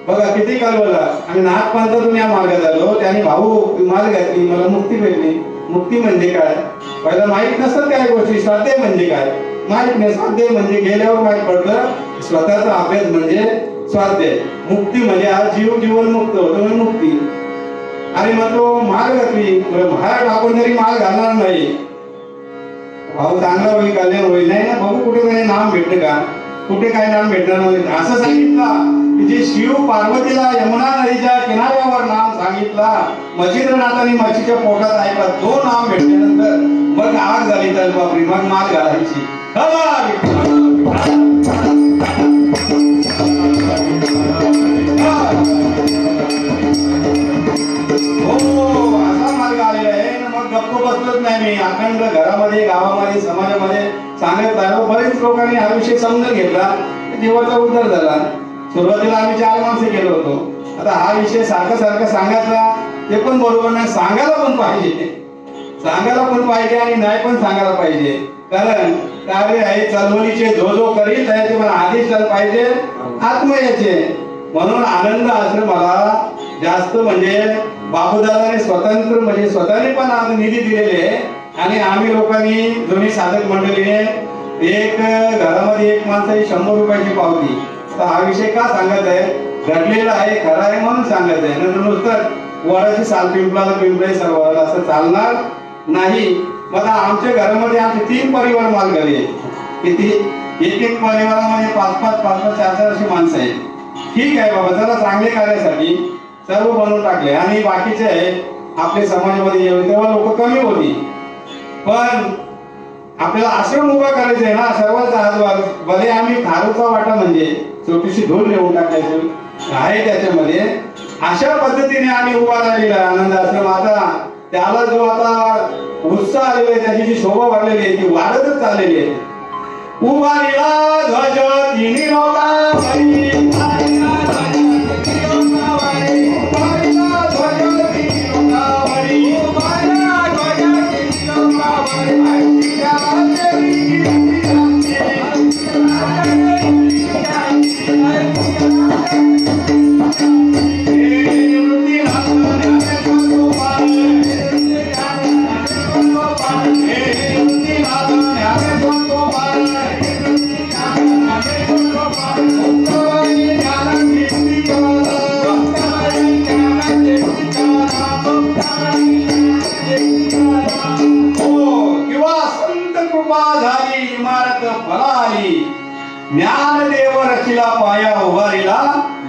बघा किती कळवला. आणि नागपंथातून या मार्गात आलो. त्याने भाऊ माल घातली, मला मुक्ती भेटली. मुक्ती म्हणजे काय पहिला माहित नसतात काय गोष्टी. स्वाध्याय म्हणजे काय माहित नाही. स्वाध्याय म्हणजे गेल्यावर माहित पडलं स्वतःचा अभ्यास म्हणजे स्वाध्याय. मुक्ती म्हणजे हा जीव जीवन मुक्त होतो म्हणजे मुक्ती. आणि मग तो माल घातली. महाराज आपण जरी माल घालणार नाही भाऊ चांगला होईल कल्याण होईल नाही ना. बघू कुठे काही नाम भेटलं का, कुठे काय नाम भेटणार नाही. असं सांगितलं की जे शिव पार्वतीला यमुना नदीच्या किनाऱ्यावर नाम सांगितला. मच्छिंद्रनाथांनी मच्छीच्या पोटात ऐकला. तो नाम भेटल्यानंतर मग आग झाली तर बापरी. मग माल घालायची. असा मार्ग आलेला आहे. मग गप्प बसलोच नाही मी. अखंड घरामध्ये गावामध्ये समाजामध्ये सांगत राहिलो. बरेच लोकांनी हा विषय समजून घेतला. जीवाचा उद्धार झाला. सुरुवातीला आम्ही 4 माणसं गेलो होतो. आता हा विषय सारखा सारखा सांगायचा ते पण बरोबर नाही. सांगायला पण पाहिजे, सांगायला पण पाहिजे आणि नाही पण सांगायला पाहिजे. कारण कार्य आहे चळवळीचे जो करीत आहे ते मला आदेश झाला पाहिजे आत्मयाचे. म्हणून आनंद आश्रमाला जास्त म्हणजे बाबूदादाने स्वतंत्र म्हणजे स्वतःने पण आज निधी दिलेले. आणि आम्ही लोकांनी दोन्ही साधक मंडळीने एक घरामध्ये एक माणसाची 100 रुपयाची पावती. तर हा विषय का सांगत आहे घडलेला आहे खरा आहे म्हणून सांगत आहे. नंतर नुसतं वराची साल पिंपळाला पिंपळे सर्व असं चालणार नाही. मग आमच्या घरामध्ये आमचे 3 परिवार माल घरी आहे. किती एक परिवारामध्ये 5-5, 4-4 अशी माणसं आहेत. ठीक आहे बाबा चला चांगले कार्यासाठी सर्व बनवून टाकले. आणि बाकीचे आहे आपल्या समाजामध्ये जेवढे तेव्हा लोक कमी होती. पण आपल्याला आश्रम उभा करायचा आहे ना सर्वांचा हातभार. भले आम्ही खारूचा वाटा म्हणजे छोटीशी धूळ नेऊन टाकायची आहे त्याच्यामध्ये. अशा पद्धतीने आम्ही उभा राहिलेला आनंद आश्रम. आता त्याला जो आता उत्साह आलेला आहे, त्याची जी शोभा वाढलेली आहे ती वाढतच चाललेली आहे. उभारीला ध्वज तिन्ही लोकांवरी, उभारीला ध्वज तिन्ही लोकांवरी, उभारीला ध्वज तिन्ही लोकांवरी, उभारीला ध्वज तिन्ही लोकांवरी. ज्ञानदेव रचिला पाया उभारीला,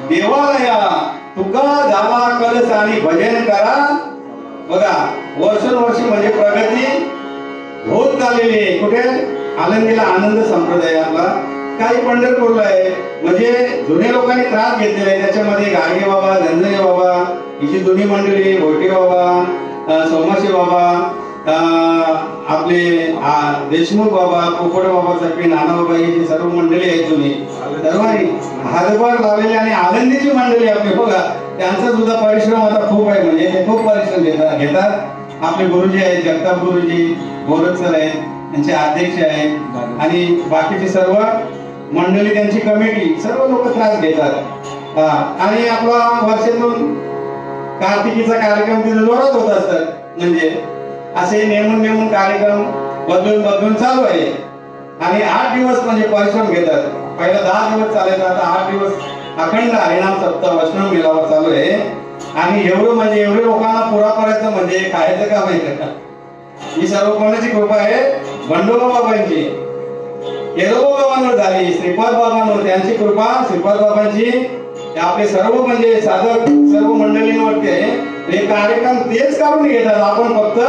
देवालया तुका झाला कलस आणि भजन करा. बघा वर्षानुवर्षी म्हणजे प्रगती होत चाललेली आहे. कुठे? आनंदीला आनंद संप्रदायाला. काही पंढरपूरला आहे, म्हणजे जुने लोकांनी त्रास घेतलेला आहे. त्याच्यामध्ये गाडगे बाबा, धनंजय बाबा, हिची जुनी मंडळी, भोटे बाबा, सोमाशी बाबा, आपले देशमुख बाबा, पोपट बाबा सारखी, नाना बाबा, ही सर्व मंडळी आहेत जुनी, सर्वांनी हातभार लावलेली. आणि आनंदीची मंडळी आपली बघा, त्यांचा सुद्धा परिश्रम आता खूप आहे. म्हणजे ते खूप परिश्रम घेतात. आपले गुरुजी आहेत, जगताप गुरुजी, गोरख सर आहेत, त्यांचे अध्यक्ष आहेत, आणि बाकीची सर्व मंडळी, त्यांची कमिटी, सर्व लोक त्रास घेतात. आणि आपला वर्षातून कार्तिकीचा कार्यक्रम तिथे जोरात होत असतात. म्हणजे असे नेमून कार्यक्रम बदलून चालू आहे. आणि 8 दिवस म्हणजे परिश्रम घेतात. पहिला 10 दिवस चालायचा, आता 8 दिवस अखंड हरिनाम सप्ताह वैष्णव मेळावा चालू आहे. आणि एवढं म्हणजे एवढे लोकांना पुरा करायचं म्हणजे खायचं का माहिती का? ही सर्व कोणाची कृपा आहे? बंडोबा बाबांची, येरोबा बाबांवर झाली, श्रीपाद बाबांवर, त्यांची कृपा, श्रीपाद बाबांची, आपले सर्व म्हणजे साधक सर्व मंडळींवरती आहे. हे कार्यक्रम तेच काढून घेतात, आपण फक्त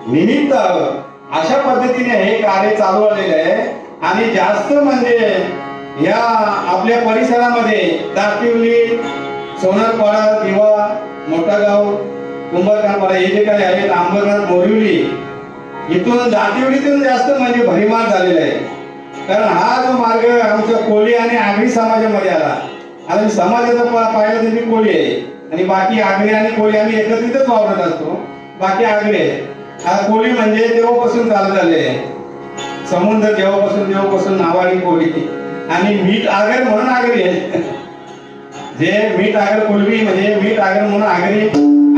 निमित्त आहोत. अशा पद्धतीने हे कार्य चालू आलेले आहे. आणि जास्त म्हणजे या आपल्या परिसरामध्ये दातिवली, सोनरपाडा, दिवा, मोठागाव, कुंभारखानपाडा हे जे काही आहेत, आंबरनाथ, मोरिवली, इथून दातिवलीतून जास्त म्हणजे भरीमार झालेला आहे. कारण हा जो मार्ग आमच्या कोळी आणि आगरी समाजामध्ये आला. आता मी समाजाचं पाहिलं तर मी कोळी आहे, आणि बाकी आगरी आणि कोळी आम्ही एकत्रितच वावरत असतो. बाकी आगरी आहे. कोळी म्हणजे तेव्हापासून चालत आले, समुद्र तेव्हापासून नावाडी कोळी, आणि मीठ आगर म्हणून आगरी आहे. जे मीठ आगर कोळी म्हणजे मीठ आगर म्हणून आगरी,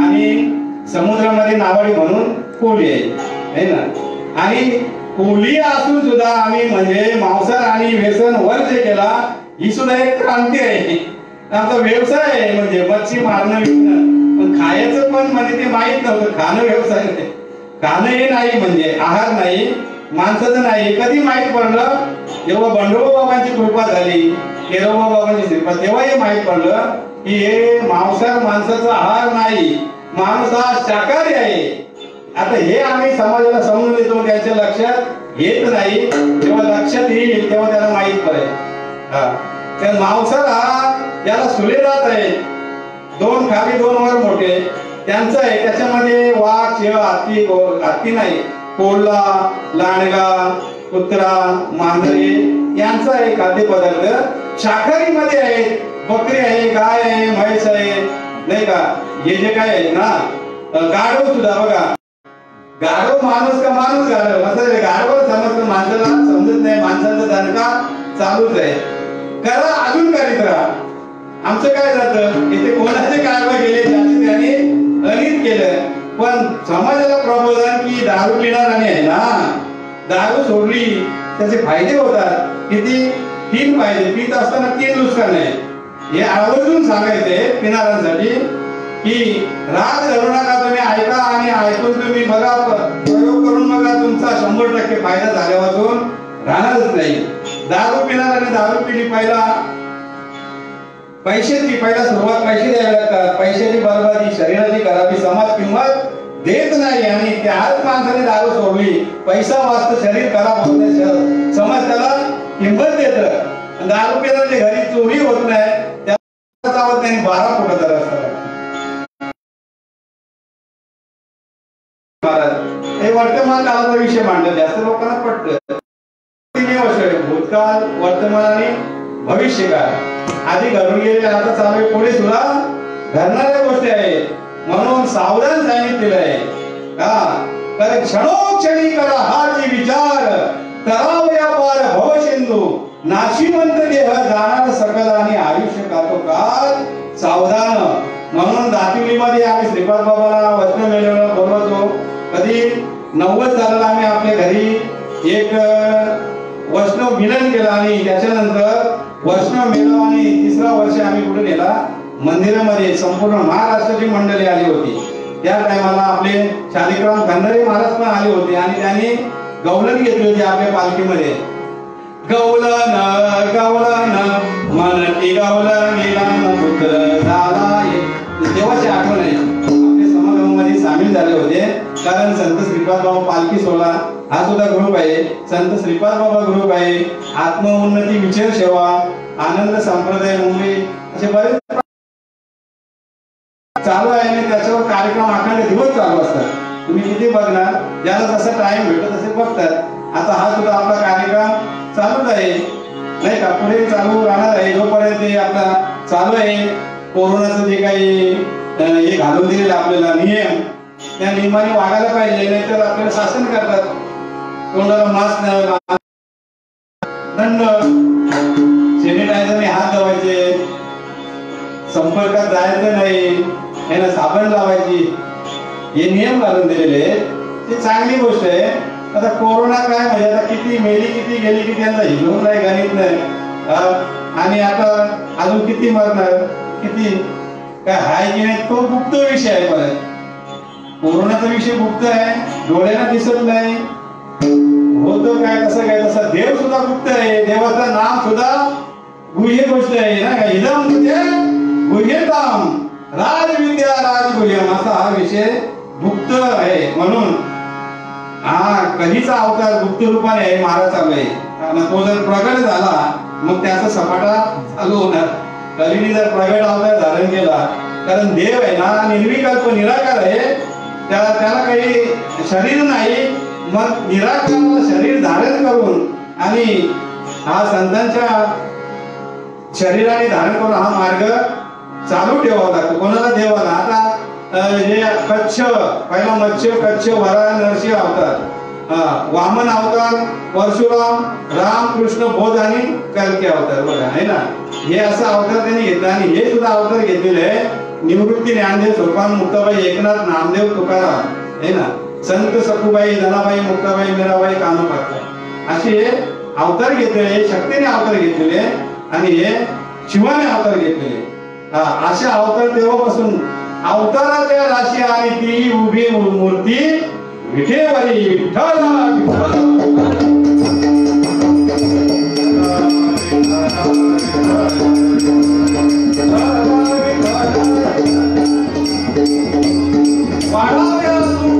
आणि समुद्रामध्ये नावाडी म्हणून कोळी आहे ना. आणि कोळी असून सुद्धा आम्ही म्हणजे मांसाहार आणि व्यसन वर्ज केला. ही सुद्धा एक क्रांती आहे. आमचा व्यवसाय आहे, म्हणजे मच्छी मारणं, विकणं. पण खायचं पण म्हणजे ते माहित नव्हतं. खाणं व्यवसाय नाही, खाणं हे नाही, म्हणजे आहार नाही, माणसाचं नाही. कधी माहित पडलं? जेव्हा बंडोबा बाबांची कृपा झाली, येरोबा बाबांची कृपा, तेव्हा हे माहित पडलं की हे मांसाहार माणसाचा आहार नाही, माणूस हा शाकाहारी आहे. आता हे आम्ही समाजाला समजून देतो, त्यांच्या लक्षात येत नाही. जेव्हा लक्षात येईल तेव्हा त्याला माहित पडेल. त्या मांसाहार हा ज्याला सुले जात आहे, 2 खाली 2 वर मोठे, त्यांचं आहे. त्याच्यामध्ये वाघ, शेळ, हत्ती नाही, कोल्हा, लांडगा, कुत्रा, मांजरे यांचा आहे खाद्यपदार्थ. शाकाहारी मध्ये आहे, बकरी आहे, गाय आहे, म्हैस आहे, नाही का. हे जे काय आहे ना, गाढव सुद्धा बघा, गाढव माणूस का माणूस गाढव असं गाढव समजतं, माणसाला समजत नाही. माणसाचं दणका चालूच आहे. करा, अजून करीत राहा. आमचं काय जातं, इथे कोणाचे कारवाई गेले, त्याने अनित केलं. पण समाजाला प्रबोधन की दारू पिणाराने आहे ना, दारू सोडली त्याचे फायदे होतात. किती? 3 फायदे. पित असताना 3 नुकसान आहे. हे आवर्जून सांगायचे पिणाऱ्यांसाठी की राग धरू नका. तुम्ही ऐका आणि ऐकून तुम्ही बघा, प्रयोग करून बघा. तुमचा 100% फायदा झाल्यापासून राहणारच नाही. दारू पिणाऱ्याने दारू पिली, पैशाची पहिला सुरुवात पैसे द्यावे लागतात. पैशाची बर्बादी, शरीराची खराबी, समाज किंमत देत नाही. आणि त्याच माणसाने दारू सोडली, पैसा वाचतो, शरीर खराब होत नाही, समाज त्याला किंमत देत. दारू पिणाऱ्याच्या घरी चोरी होत नाही, त्याला 12 फुटाचा रस्ता. हे वर्तमान काळाचा विषय मांडला, जास्त लोकांना पटतं. भूतकाळ, वर्तमान आणि भविष्यकाळ आधी घडून गेले, आता चालू आहे, पुढे सुद्धा घडणाऱ्या गोष्टी आहेत. म्हणून सावधान सांगितलेलं आहे का, तर क्षणोक्षणी करा हाची विचार, तरावया पार भवसिंधू, नाशिवंत देह जाणार सकल आणि आयुष्य कातो काल सावधान. म्हणून दातिवलीमध्ये आम्ही श्रीपाद बाबाला वचन मेळाव्याला बोलवतो. कधी 90 सालाला आम्ही आपल्या घरी एक वैष्णव मिलन केलं आणि त्याच्यानंतर वैष्णव मेळावा आणि 3रा वर्ष आम्ही कुठे नेला, मंदिरामध्ये. संपूर्ण महाराष्ट्राची मंडळी आली होती. त्या टायमाला आपले शालिग्राम खंडारे महाराज पण आले होते आणि त्यांनी गवलन घेतली होती आपल्या पालखीमध्ये. गवलन गवलन मनती गवलन मिलन पुत्र झाला, देवाची आठवण आहे. आपल्या समागमामध्ये सामील झाले होते. कारण संत श्रीपाद बाबा पालखी सोहळा हा सुद्धा ग्रुप आहे, संत श्रीपाद बाबा ग्रुप आहे, आत्मउन्नती विचार सेवा, आनंद संप्रदाय मुंबई, असे बरेच चालू आहे आणि त्याच्यावर कार्यक्रम अखंड दिवस चालू असतात. तुम्ही किती बघणार, ज्याला जसा टाइम भेटतो तसे बघतात. आता हा सुद्धा आपला कार्यक्रम चालूच आहे नाही का, पुढे चालू राहणार आहे जोपर्यंत आपला चालू आहे. कोरोनाचं जे काही हे घालून दिलेलं आपल्याला नियम, त्या नियमाने वागायला पाहिजे, नाहीतर आपल्याला शासन करतात. तोंडाला मास्क, दंड, सॅनिटायझरने हात धुवायचे, संपर्कात जायचं नाही, यांना साबण लावायची, हे नियम घालून दिलेले आहेत. ते चांगली गोष्ट आहे. आता कोरोना काय म्हणजे आता किती मेली किती गेली किती यांचा हिशोब नाही, गणित नाही. आणि आता अजून किती मरणार, किती काय हाय की नाही, तो गुप्त विषय आहे. परत कोरोनाचा विषय गुप्त आहे, डोळ्याला दिसत नाही, होतं काय कसं काय तसं. देव सुद्धा गुप्त आहे, देवाचं नाम सुद्धा गुह्य गोष्ट आहे ना. इदम गुह्यताम राजविद्या राजगुह्यम, असा हा विषय गुप्त आहे. म्हणून हा कधीचा अवतार गुप्त रूपाने आहे, महाराज चालू आहे. तो जर प्रगट झाला मग त्याचा सपाटा चालू होणार. कधीने जर प्रगट अवतार धारण केला, कारण देव आहे ना निर्विकल्प निराकार आहे, त्याला काही शरीर नाही, मग निराकार शरीर धारण करून आणि हा संतांच्या शरीराने धारण करून हा मार्ग चालू ठेवावा लागतो. कोणाला देवाला. आता हे कच्छ, पहिला मत्स्य, कच्छ, वराह, नरसिंह अवतार, वामन अवतार, परशुराम, राम, कृष्ण, बोध आणि कल्की अवतार, बघा आहे ना. हे असं अवतार त्यांनी घेतला आणि हे सुद्धा अवतार घेतलेले आहे. निवृत्ती ज्ञानदेव, सोपान मुक्ताबाई, एकनाथ, नामदेव, तुकाराम आहे ना, संत सखुबाई, धनाबाई, मुक्ताबाई, मीराबाई, कानोपात्र, असे हे अवतार घेतलेले, शक्तीने अवतार घेतलेले आणि हे शिवाने अवतार घेतलेले. असे अवतार तेव्हापासून अवताराच्या राशी आणि ती उभी मूर्ती विठेवरी विठ्ठल.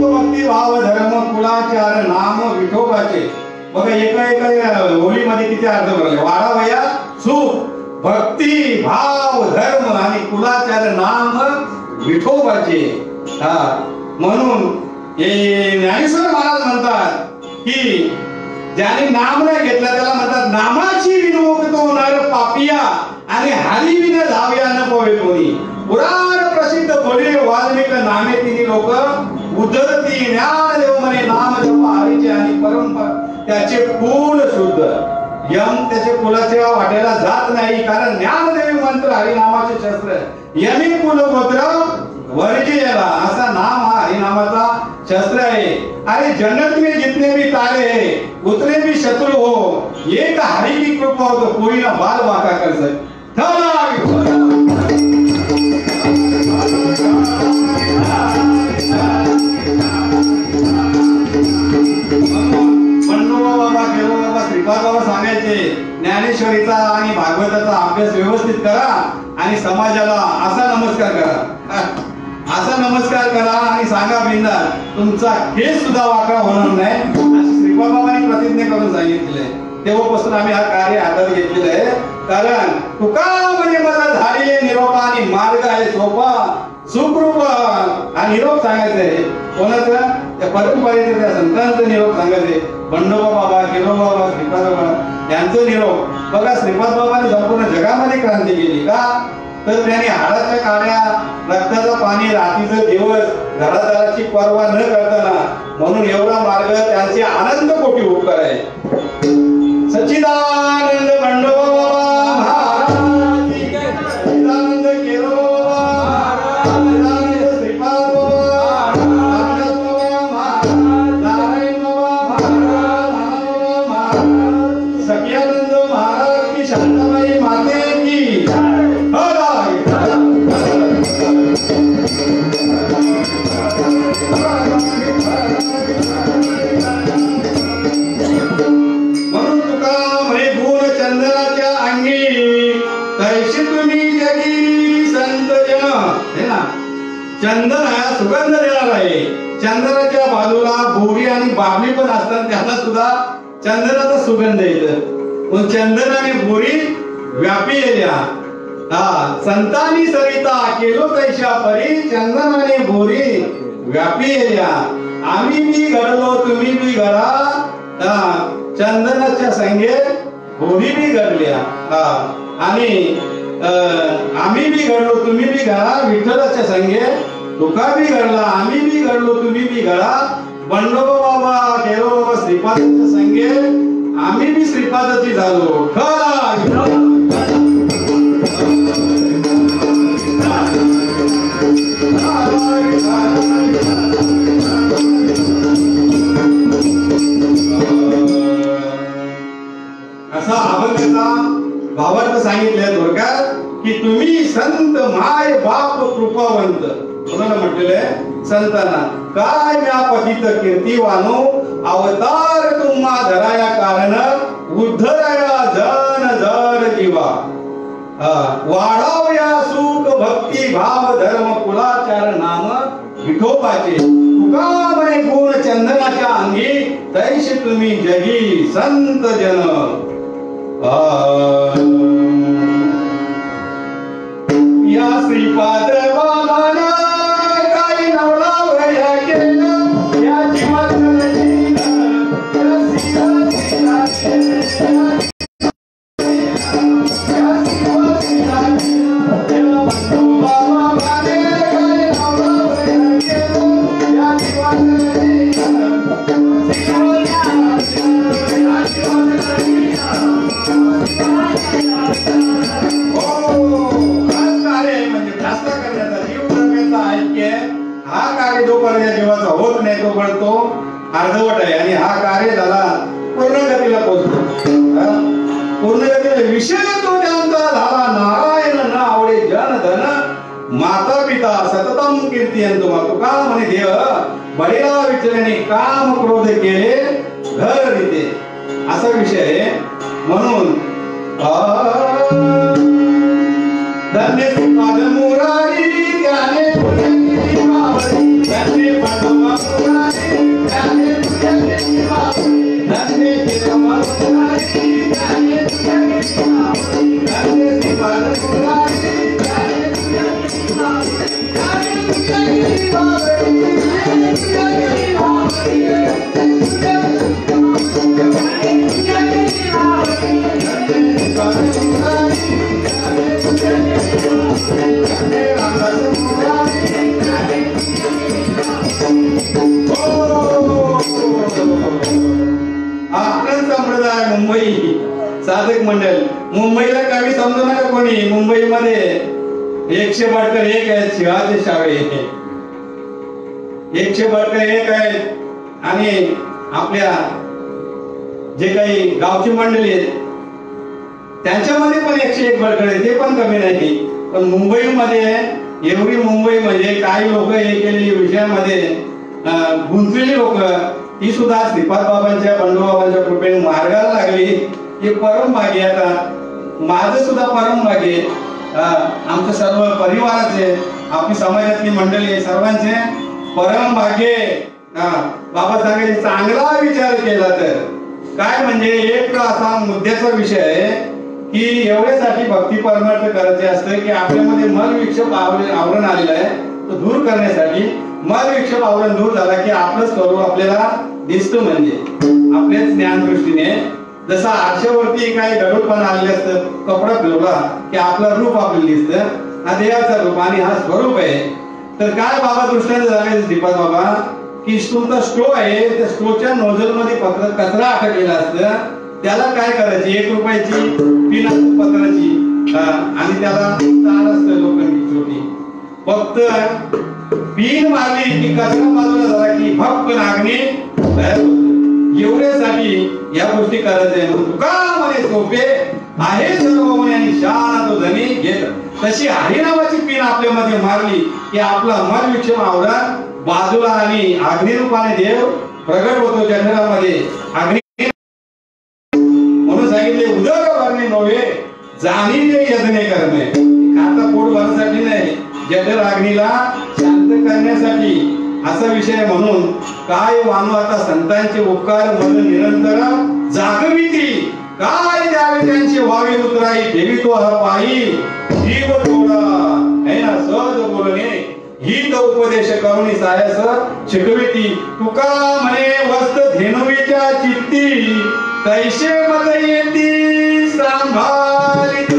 भक्ती भाव धर्म कुलाचार नाम विठोबाचे. बघा एका होळीमध्ये किती अर्थ भरले. वाढावया सुख, भक्ती भाव धर्म आणि कुलाचार नाम विठोबाचे. म्हणून हे ज्ञानेश्वर महाराज म्हणतात की ज्याने नाम नाही घेतला त्याला म्हणतात नामाची विनोद तो नर पापिया आणि हरी विन धाव्या न पोवे कोणी. पुराण प्रसिद्ध बोले वाल्मिक नामे तिन्ही लोक उदरती ज्ञानदेव म्हणे नाम जप हरीचे आणि परंपरा त्याचे कुल शुद्ध. यम त्याचे कुलाचे वाटेला जात नाही, कारण ज्ञानदेवी मंत्र हरिनामाचे शस्त्र. यमी कुल गोत्र वर्जियला, असा नाम हा हरिनामाचा शस्त्र आहे. अरे जन्नत में जितने भी तारे हैं उतने भी शत्रु हो, एक हरि की कृपा हो तो कोई ना बाल बाका कर सकता. श्रीपाद बाबा सांगायचे ज्ञानेश्वरीचा आणि भागवताचा अभ्यास व्यवस्थित करा आणि समाजाला असा नमस्कार करा, असा नमस्कार करा आणि सांगा बिंदा तुमचा केस सुद्धा वाकडा होणार नाही, असे श्रीपाद बाबांनी प्रतिज्ञा करून सांगितले. तेव्हापासून आम्ही हा कार्य हातात घेतलेलं आहे. कारण तुका म्हणजे मला झालेले निरोप आणि मार्ग आहे सोपा सुखरूप हा निरोप सांगायचा आहे. कोणाचं त्या परंपरेचं त्या संतांचं निरोप सांगायचे. बंडोबा बाबा, केरोबा बाबा, श्रीपाद बाबा यांचं निरोप बघा. श्रीपाद बाबाने संपूर्ण जगामध्ये क्रांती केली का? तर त्यांनी हाडाच्या काड्या, रक्ताचं पाणी, रात्रीचं दिवस, घरादाराची पर्वा न करताना म्हणून एवढा मार्ग त्यांचे अनंत कोटी उपकार आहे. सच्चिदानंद बंडोबा महाराज की जय. सच्चिदानंद केरोबा महाराज, सच्चिदानंद श्रीपाद बाबा महाराज, नारायण बाबा महाराज, सख्यानंद महाराज की, शांताबाई माते की जय. म्हणून तुका म्हणे गुण चंदनाच्या अंगी तैशी तुम्ही जगी संत जन. हे ना, चंदन हा सुगंध देणार आहे. चंदनाच्या बाजूला बोरी आणि बाबली पण असतात, त्याला सुद्धा चंदनाचा सुगंध येतो. पण चंदन आणि बोरी व्यापी येल्या. संतांनी सरिता केलो तैशा परी, चंदन आणि बोरी व्यापी येल्या. आम्ही बी घडलो तुम्ही बी घडा, चंदनाच्या संगे बोरी बी घडल्या. आणि आम्ही बी घडलो तुम्ही बी घडा, विठ्ठलाच्या संगे तुका बी घडला, आम्ही बी घडलो तुम्ही बी घडा. बंडोबा बाबा, केरोबा बाबा श्रीपादाच्या संगे आम्ही बी श्रीपादाची झालो. असा अभंगाचा भावार्थ सांगितले थोडक्यात की तुम्ही संत माय बाप कृपावंत. कोणाला म्हटलेलं आहे? संतांना. काय म्या पतित कीर्तिवानो, अवतार तुम्हा धराया कारण, उद्धराया जन जड जीवा. वाढावया सुख भक्ती भाव धर्म कुलाचार नाम विठोबाचे. तुका म्हणे गुण चंदनाच्या अंगी तैशी तुम्ही जगी संत जन. या श्रीपाद बाबाला काही नवलावया केलं, या जीवाचं जीवाचा होत नाही तोपर्यंत अर्धवट आहे. आणि हा कार्य झाला पूर्णगतीला पोहोचतो. पूर्णगतीला विषय तो त्यांचा झाला. नारायण न आवडे जन धन, माता पिता सततम कीर्तियंतु. तुका म्हणे देव बळीला विचारणे काम क्रोध केले घर रीते, असा विषय आहे. म्हणून धन्य श्रीपाद मुरारी त्याने मुंबई साधक मंडळ. मुंबईला कवी समजू नका कोणी. मुंबईमध्ये 100 एक आहेत शिवाजी शाळे. 100 एक आहेत. आणि आपल्या जे काही गावची मंडळी आहेत त्यांच्यामध्ये पण 101 बळकळे, ते पण कमी नाही. पण मुंबईमध्ये एवढी मुंबई म्हणजे काही लोक हे केलेली विषयामध्ये गुंतलेली लोक, ही सुद्धा श्रीपाद बाबांच्या बंडोबाबांच्या कृपेने मार्गाला लागली. हे परम भाग्य. आता माझं सुद्धा परम भाग्य. आमच्या सर्व परिवाराचे, आपली समाजातली मंडळी सर्वांचे परम भाग्य. बाबा सांगायचे चांगला विचार केला तर काय म्हणजे एक असा मुद्द्याचा विषय आहे की एवढ्यासाठी भक्ती परमार्थ करायचे असते की आपल्यामध्ये मन विक्षेप आवरण आलेला आहे तो दूर करण्यासाठी मल विक्षेप आवरण दूर झाला की आपलं स्वरूप आपल्याला दिसतं. म्हणजे आपल्याच ज्ञान दृष्टीने जसं आरशावरती काही गडूळपणा आलेले असतं, कपडा फिरवला की आपलं रूप आपल्याला दिसतं. हा देवाचा रूप आणि हा स्वरूप आहे. तर काय बाबा दृष्टांत झाले श्रीपाद बाबा की तुमचा स्टो आहे, त्या स्टोच्या नोझल मध्ये कचरा अटकलेला असतं. त्याला काय करायची, 1 रुपयाची पिन असते पत्राची आणि त्याला तार असतं लोखंडी छोटी. फक्त पिन मारली की कचरा बाजूला झाला की फक्त नागणी तयार होतं. एवढ्यासाठी या गोष्टी करायच्या म्हणून तुका म्हणे सोपे आहे सर्व म्हणे आणि शान तो धनी घेत. तशी हरिनामाची पिन आपल्यामध्ये मारली की आपला मन विक्षेप आवरण बाजूला आणि अग्निरूपाने देव प्रगट होतो जठरामध्ये. अग्नि म्हणून सांगितले उदर भरणे नव्हे जाणीले यज्ञ करणे. खाता पोट भरण्यासाठी नाही, जठर अग्नीला शांत करण्यासाठी असा विषय. म्हणून काय वानू आता संतांचे उपकार मन निरंतर जागविती. काय द्यावे त्यांचे व्हावे उतराई ठेवी तो हा पायी जीव थोडा है ना सहज बोलणे हित उपदेश करुणी सायस शिकविती. तुका म्हणे वस्त धेनुवीच्या चित्ती तैसे मत येती सांभाळित.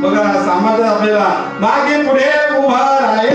बघा सामर्थ्य आपल्याला मागे पुढे उभा राहे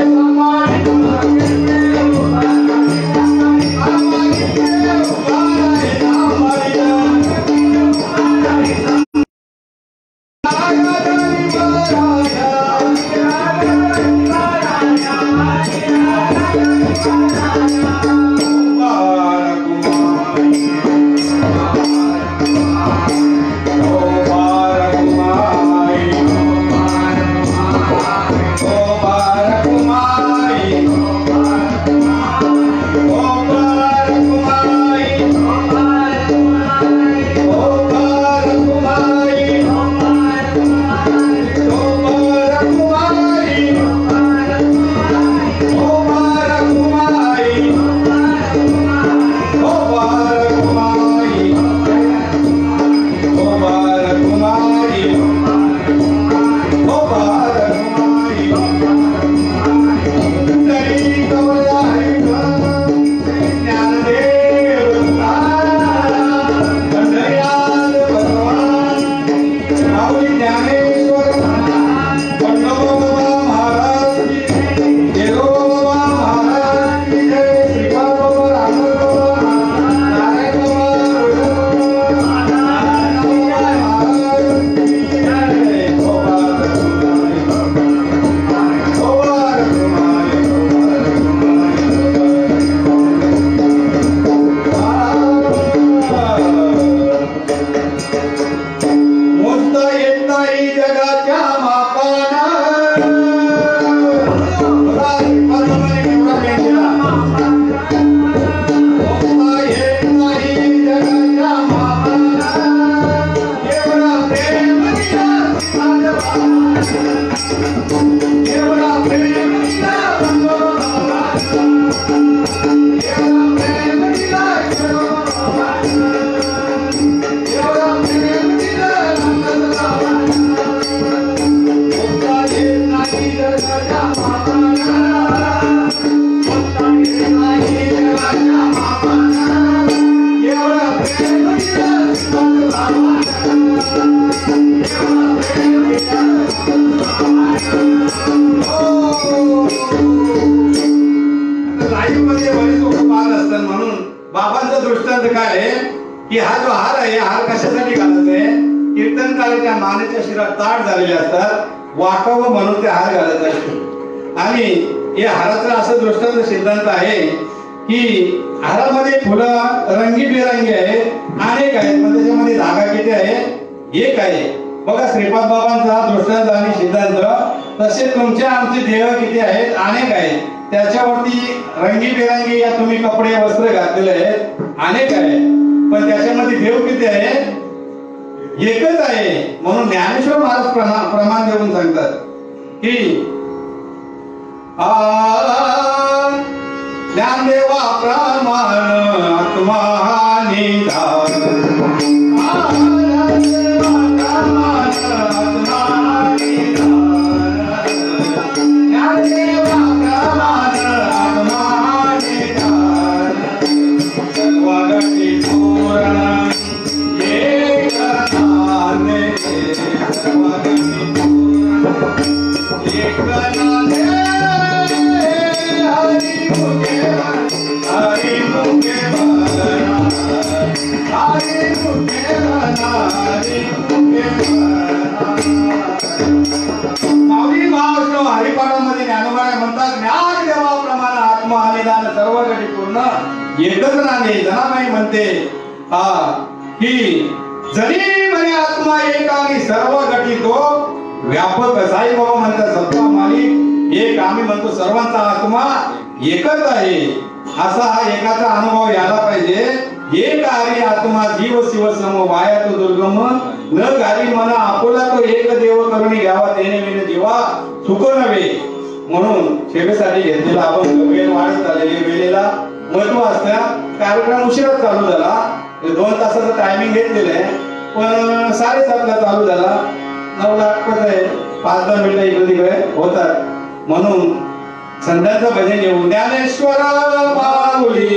बाबांचा दृष्टांत काय आहे की हा जो हार आहे, हार कशासाठी घालायचा आहे? कीर्तनकाराच्या मानेच्या शिरात ताट झालेले असतात, वाकावं म्हणून ते हार घालत असतात. आणि या हाराचा असं दृष्टांत सिद्धांत आहे की हारामध्ये फुलं रंगीबेरंगी आहेत, अनेक आहेत, पण त्याच्यामध्ये धागा किती आहे? एक आहे. बघा श्रीपाद बाबांचा हा दृष्टांत आणि सिद्धांत. तसे तुमचे आमचे देह किती आहेत? अनेक आहेत. त्याच्यावरती रंगीबेरंगी या तुम्ही कपडे वस्त्र घातलेले आहेत, अनेक आहेत, पण त्याच्यामध्ये देव किती आहे? एकच आहे. म्हणून ज्ञानेश्वर महाराज प्रमाण देऊन सांगतात की ज्ञानदेवा प्रमाण आत्मा निधान. ज्ञानदेवा प्रमाण माऊली महाविष्णू हरिपाठामध्ये ज्ञानोबा म्हणतात ज्ञान देवाप्रमाणे आत्मा आणि दान सर्व गटी पूर्ण एकच नाणे. जनाबाई म्हणते की जरी म्हणे आत्मा एक आणि सर्व गटी तो व्यापक. साईबाबा म्हणतात सत्ता मालिक एक, आम्ही म्हणतो सर्वांचा आत्मा एकच आहे. असा हा एकाचा अनुभव यायला पाहिजे. एक हरी आत्मा जीव शिव सम वाया तो दुर्गम न घाली मना आपुला तो एक देव करुणी घ्यावा तेने विने जीवा सुख नव्हे. म्हणून सेवेसाठी घेतलेला आपण वेळ वाढत चाललेली वेळेला महत्व असतं. कार्यक्रम उशिरा चालू झाला. 2 तासाचं टायमिंग घेतलेलं आहे पण 7:30ला चालू झाला. 9 लाख आहे 5-10 मिनिटं इकडे तिकडे होतात. म्हणून संतांचं भजन घेऊ. ज्ञानेश्वर माऊली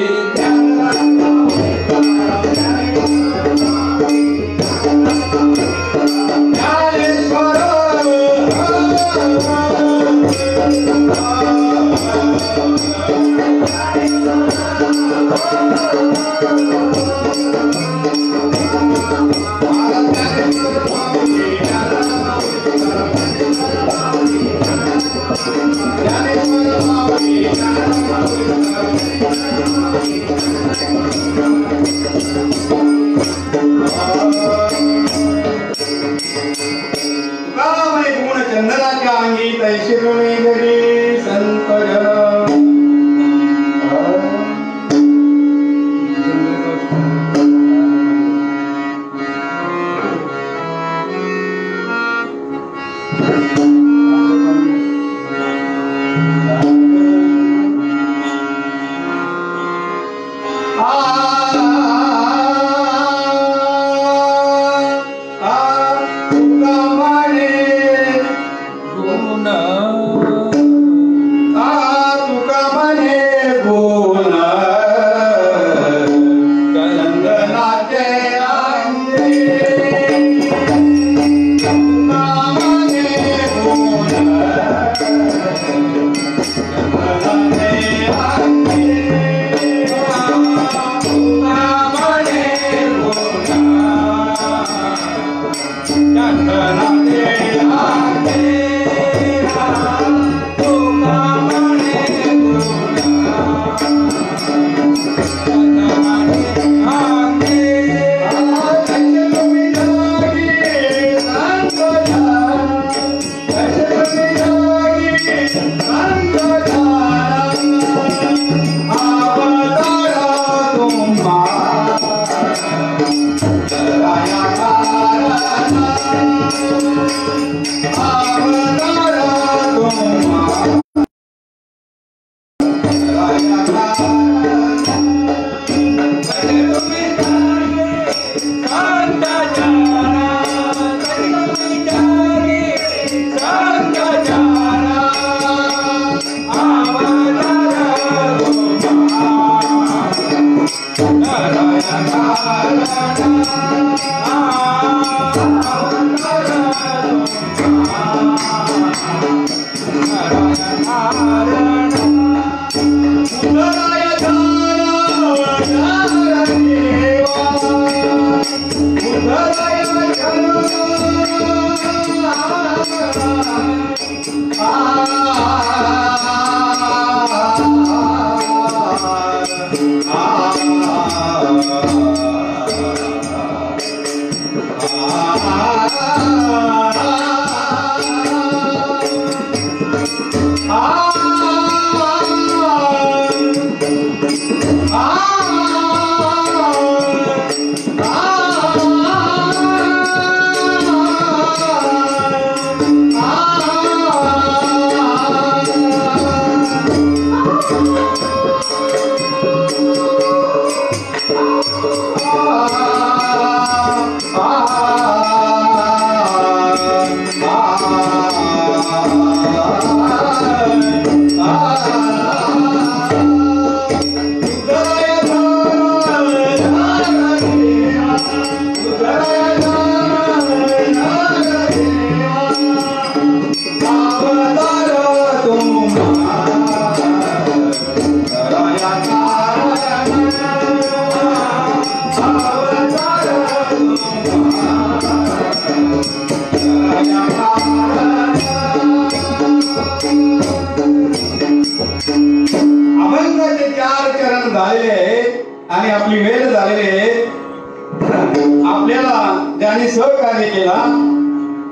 कार्य केला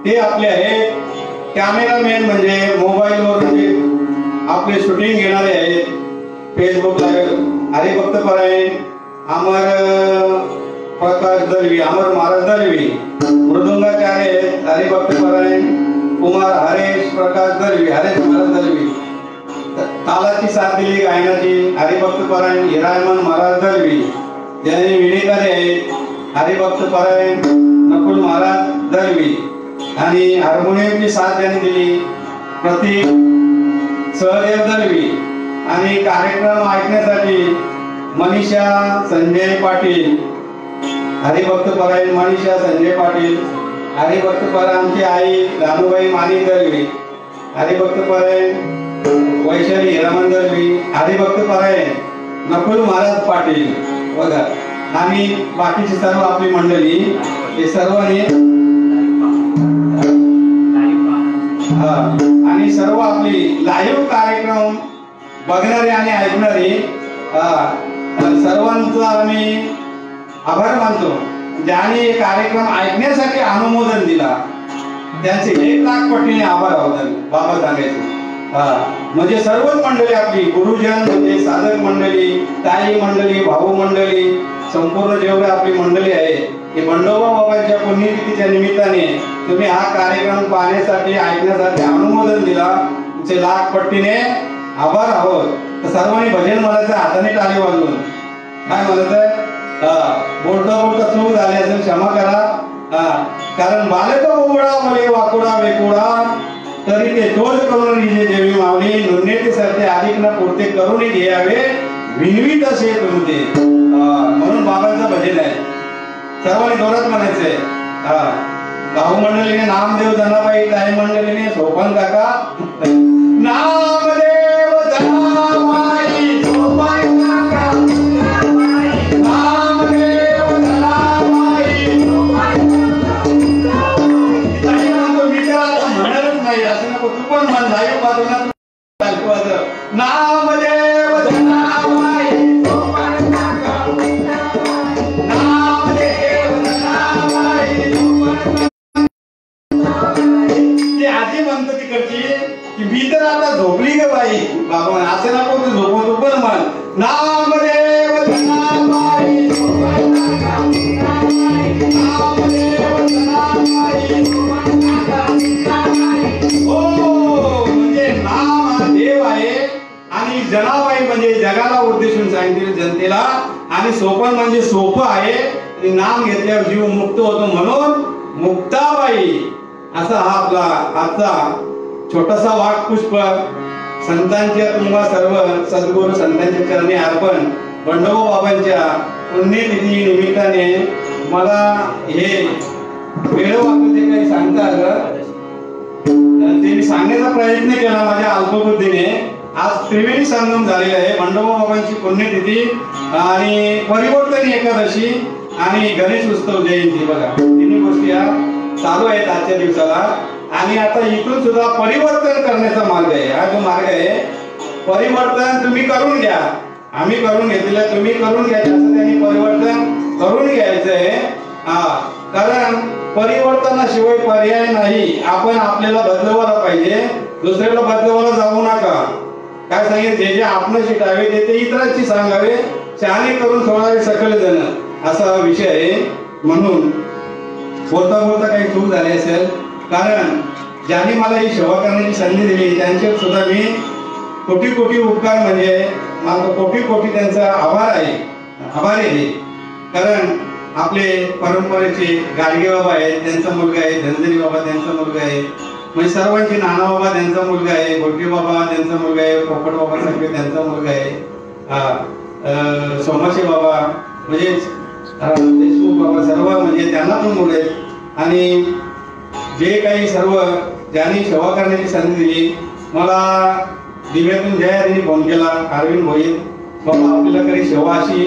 ते आपले आहेत कॅमेरामॅन, म्हणजे मोबाईलवरून जे आपले शूटिंग घेणारे आहेत, फेसबुकला हरिभक्त परायण अमर प्रकाश दलवी, अमर महाराज दलवी, मृदुंगाचार्य आहेत हरिभक्त परायण कुमार हरेश प्रकाश दलवी, हरेश महाराज दलवी, तालाची साथ दिली गायनाची हरिभक्त परायण हिरायमन महाराज दलवी, ज्यांनी विणेकरी आहेत हरिभक्त परायण नकुल महाराज दलवी, आणि हार्मोनियमची साथ ज्यांनी दिली प्रतीक सहदेव दलवी, आणि कार्यक्रम ऐकण्यासाठी मनीषा संजय पाटील, हरिभक्त परायण मनीषा संजय पाटील, हरिभक्त परायण आमची आई रानूबाई मानिक दलवी, हरिभक्त परायण वैशाली हिरामन दलवी, हरिभक्त परायण नकुल महाराज पाटील बघा, आणि बाकीची सर्व आपली मंडळी हे सर्वांनी आणि सर्व आपली लाईव्ह कार्यक्रम बघणारे आणि ऐकणारे सर्वांचा आम्ही आभार मानतो. ज्यांनी हे कार्यक्रम ऐकण्यासाठी अनुमोदन दिला त्यांचे 1 लाख पटीने आभार आहोत बाबा सांगायचे. म्हणजे सर्वच मंडळी आपली गुरुजन, म्हणजे साधक मंडळी, ताई मंडळी, भाऊ मंडळी, संपूर्ण जेवढे आपली मंडळी आहे हे बंडोबा बाबांच्या पुण्यतिथीच्या निमित्ताने तुम्ही हा कार्यक्रम पाहण्यासाठी ऐकण्यासाठी अनुमोदन दिला, तुमचे लाख पट्टीने आभार आहोत. तर सर्वांनी भजन म्हणायचं हाताने टाळी वाजवून. काय म्हणायचं? बोलता बोलता चूक झाली असेल क्षमा करा. कारण बालक बोबडा मले वाकुडा वेकुडा तरी ते तोच करून रिजे देवी मावली नुन्नेते सरते अधिक न पुरते करून घ्यावे विनवीत असे तुमचे. म्हणून बाबांचं भजन आहे, सर्वांनी जोरात म्हणायचंय. भाऊ मंडळीने नामदेव जनाबाई, ताई मंडळीने सोपन काका, नामदेव जनाबाई सोपन काका, नामदेव जनाबाई म्हणतच नाही असं नको, तू पण म्हण लाईव्ह बाजूला नामदेव जनाबाई सोपन काका, नामदेव जनाबाई ते आधी म्हणतो तिकडची की मी तर आता झोपली ग बाई बाबा, असं नको तू झोपू, तू पण म्हण नामदेव जनाबाई सोपन काका, नामदेव जनाबाई सोपन काका. हो म्हणजे नाम हा देव आहे आणि जनाबाई म्हणजे जगाला उद्देशून सांगितले जनतेला, आणि सोपन म्हणजे सोपं आहे, आणि नाम घेतल्यावर जीव मुक्त होतो म्हणून मुक्ताबाई असा हा आपला आजचा छोटासा वाक्पुष्प संतांच्या तुम्हा सर्व सद्गुरू संतांच्या चरणी अर्पण. बंडोबा बाबांच्या पुण्यतिथी निमित्ताने मला हे वेळ वाटून जे काही सांगता आलं ते मी सांगण्याचा प्रयत्न केला माझ्या अल्पबुद्धीने. आज त्रिवेणी संगम झालेला आहे, बंडोबा बाबांची पुण्यतिथी आणि परिवर्तन एकादशी आणि गणेश उत्सव जयंती, बघा तिन्ही गोष्टी चालू आहेत आजच्या दिवसाला. आणि आता इथून सुद्धा परिवर्तन करण्याचा मार्ग आहे. हा जो मार्ग आहे परिवर्तन तुम्ही करून घ्या, आम्ही करून घेतलेलं तुम्ही करून घ्या, असं त्यांनी परिवर्तन करून घ्यायचंय. कारण परिवर्तनाशिवाय पर्याय नाही. आपण आपल्याला बदलवायला पाहिजे, दुसऱ्याला बदलवायला जाऊ नका. काय सांगेल जे जे आपण शिकावे ते इतरांची सांगावे, शहाणे करून सोडावे सकल जण, असा विषय आहे. म्हणून बोलता बोलता काही चूक झाली असेल, कारण ज्यांनी मला ही सेवा करण्याची संधी दिली त्यांचे सुद्धा मी कोटी कोटी उपकार, म्हणजे मला कोटी कोटी त्यांचा आभार आहे. कारण आपले परंपरेचे गाडगे बाबा आहेत, त्यांचा मुलगा आहे, धनंजरी बाबा त्यांचा मुलगा आहे, म्हणजे सर्वांचे नाना बाबा त्यांचा मुलगा आहे, गोडके बाबा त्यांचा मुलगा आहे, पोपट बाबा सगळे त्यांचा मुलगा आहे, सोमाशे बाबा म्हणजे देशमुख बाबा सर्व म्हणजे त्यांना पण मुलं आहेत. आणि जे काही सर्व ज्यांनी सेवा करण्याची संधी दिली, मला दिव्यातून जयाने फोन केला, अरविंद भोईर बाबा आपल्याला कधी सेवा अशी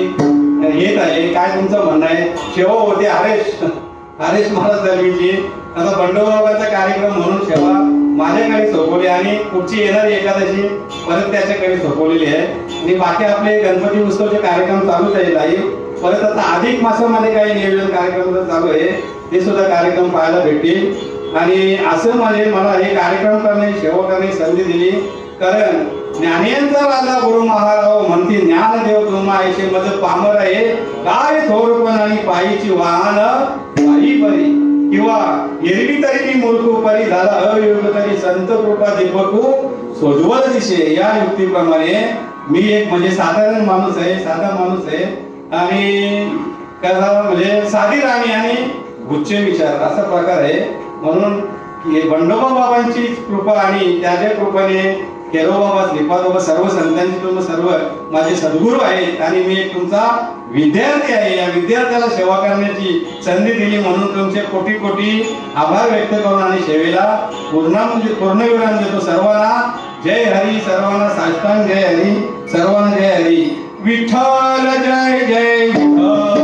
येत आहे, काय तुमचं म्हणणं आहे? सेवा होते हरेश महाराज दलवीची, आता बंडोबाबाचा कार्यक्रम म्हणून सेवा माझ्याकडे सोपवली आणि पुढची येणारी एकादशी परत त्याच्याकडे सोपवलेली आहे. आणि बाकी आपले गणपती उत्सवचे कार्यक्रम चालूच आहे. परत आता अधिक मासामध्ये काही नियोजन कार्यक्रम चालू आहे. ते सुद्धा कार्यक्रम पाहायला भेटतील. आणि असं मला हे कार्यक्रम करण्याची सेवा करण्याची संधी दिली. कारण ज्ञानेंद्र राजा गुरु महाराज म्हणते ज्ञानदेव तुम्हा ऐशे मध पामर आहे काय थोरपण आणि पायीची वाहन पायी परी किंवा एरवी तरी मी मूर्ख परी झाला अयोग तरी संत कृपा दीपकू सोजवल दिसे. या युक्तीप्रमाणे मी एक म्हणजे साधारण माणूस आहे, साधा माणूस आहे आणि कसा म्हणजे साधी राणी आणि गुच्छ विचार असा प्रकार आहे. म्हणून बंडोबा बाबांची कृपा आणि त्याच्या कृपेने केरोबाबा श्रीपादोबा सर्व संतांची तुम्ही सर्व माझे सद्गुरू आहेत आणि मी एक तुमचा विद्यार्थी आहे. या विद्यार्थ्याला सेवा करण्याची संधी दिली म्हणून तुमचे कोटी कोटी आभार व्यक्त करून आणि सेवेला पूर्णविराम देतो. सर्वांना जय हरी, सर्वांना साष्टांग जय हरी, सर्वांना जय हरी. विठ्ठल जय जय विठ्ठल.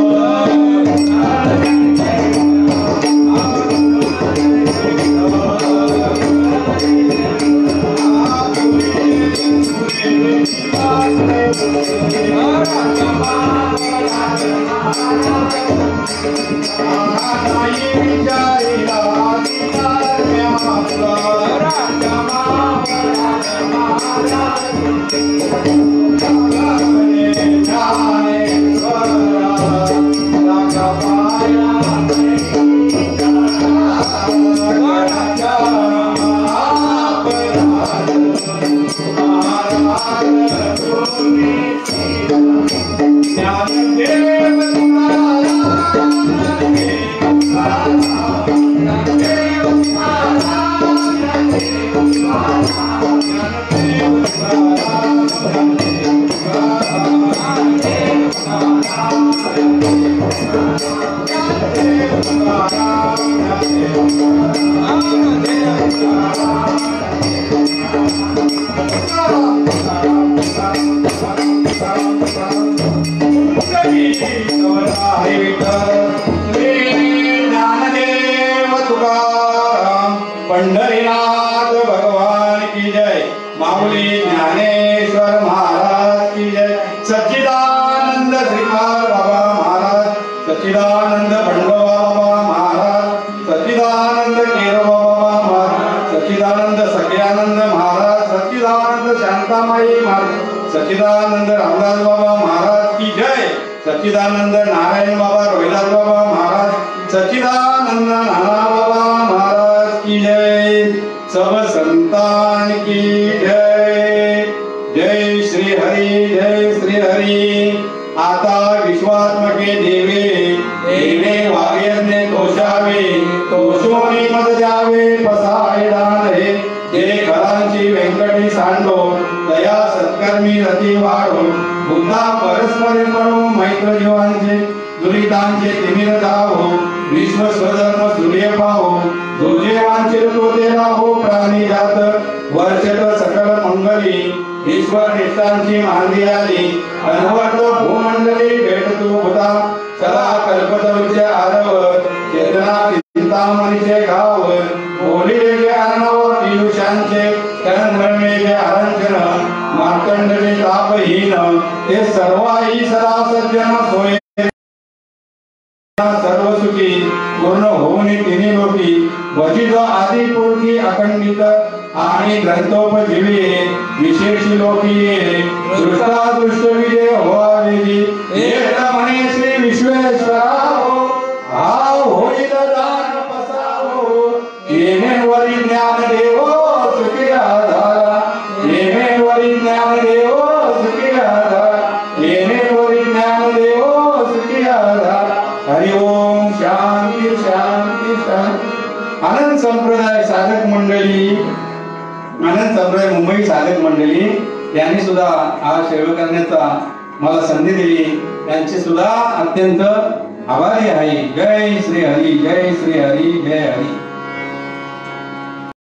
पंढरीनाथ भगवान की जय. माऊली ज्ञानेश्वर महाराज की जय. सच्चिदानंद श्रीपाद बाबा महाराज, सच्चिदानंद बंडोबा बाबा महाराज, सच्चिदानंद केरोबा बाबा महाराज, सच्चिदानंद सखियानंद महाराज, सच्चिदानंद शांतामाई महाराज, सच्चिदानंद रामदास बाबा महाराज की जय. सच्चिदानंद नारायण बाबा रोहिदास बाबा महाराज, सच्चिदानंद नाना बाबा महाराज की जय. सब संतान की जय. जय श्री हरी, जय श्री हरी. आता विश्वात्मके देवे देवे वाग्यज्ञ तोषावे तोषोनी मद द्यावे पसाय दान हे. जे खरांची व्यंकटी सांडो दया सत्कर्मी रती वाढो. बुद्धा परस्पर करो मैत्र जीवांचे दुरितांचे तिमिर जावो. विश्व स्वधर्म सूर्य पाहो जो जीवांचे तो ते राहो. प्राणी जात वर्षत सकल मंगली ईश्वर निष्ठांची मांदी आली. अनवर्त भूमंडली भेटतू होता सदा कल्पतरुचे आरव. चेतना चिंतामणीचे गाव बोलिलेले अर्णव पियुषांचे कर्णब्रह्मेचे आरंचन. मार्कंडले तापहीन ते सर्वाही सदा सज्जन सोय. सर्व सुखी पूर्ण होऊन तिन्ही लोकी वचित आदी पुरखी अखंडित आणि ग्रंथोपजीवी विशेष लोकी. दृष्टा दृष्ट विजय व्हावी एक म्हणे श्री विश्वेश्वरा हो. भाव होईल दान पसावो. येणे वरी ज्ञान देव सुखी आधारा. येणे वरी ज्ञान देव सुखी आधारा. येणे वरी ज्ञान देव सुखी आधारा. हरि ओम. शांती शांती शांती. आनंद संप्रदाय साधक मंडळी, आनंद संप्रदाय मुंबई साधक मंडळी यांनी सुद्धा हा सेवा करण्याचा मला संधी दिली. त्यांचे सुद्धा अत्यंत आभारी आहे. जय श्री हरी, जय श्री हरी, जय हरी.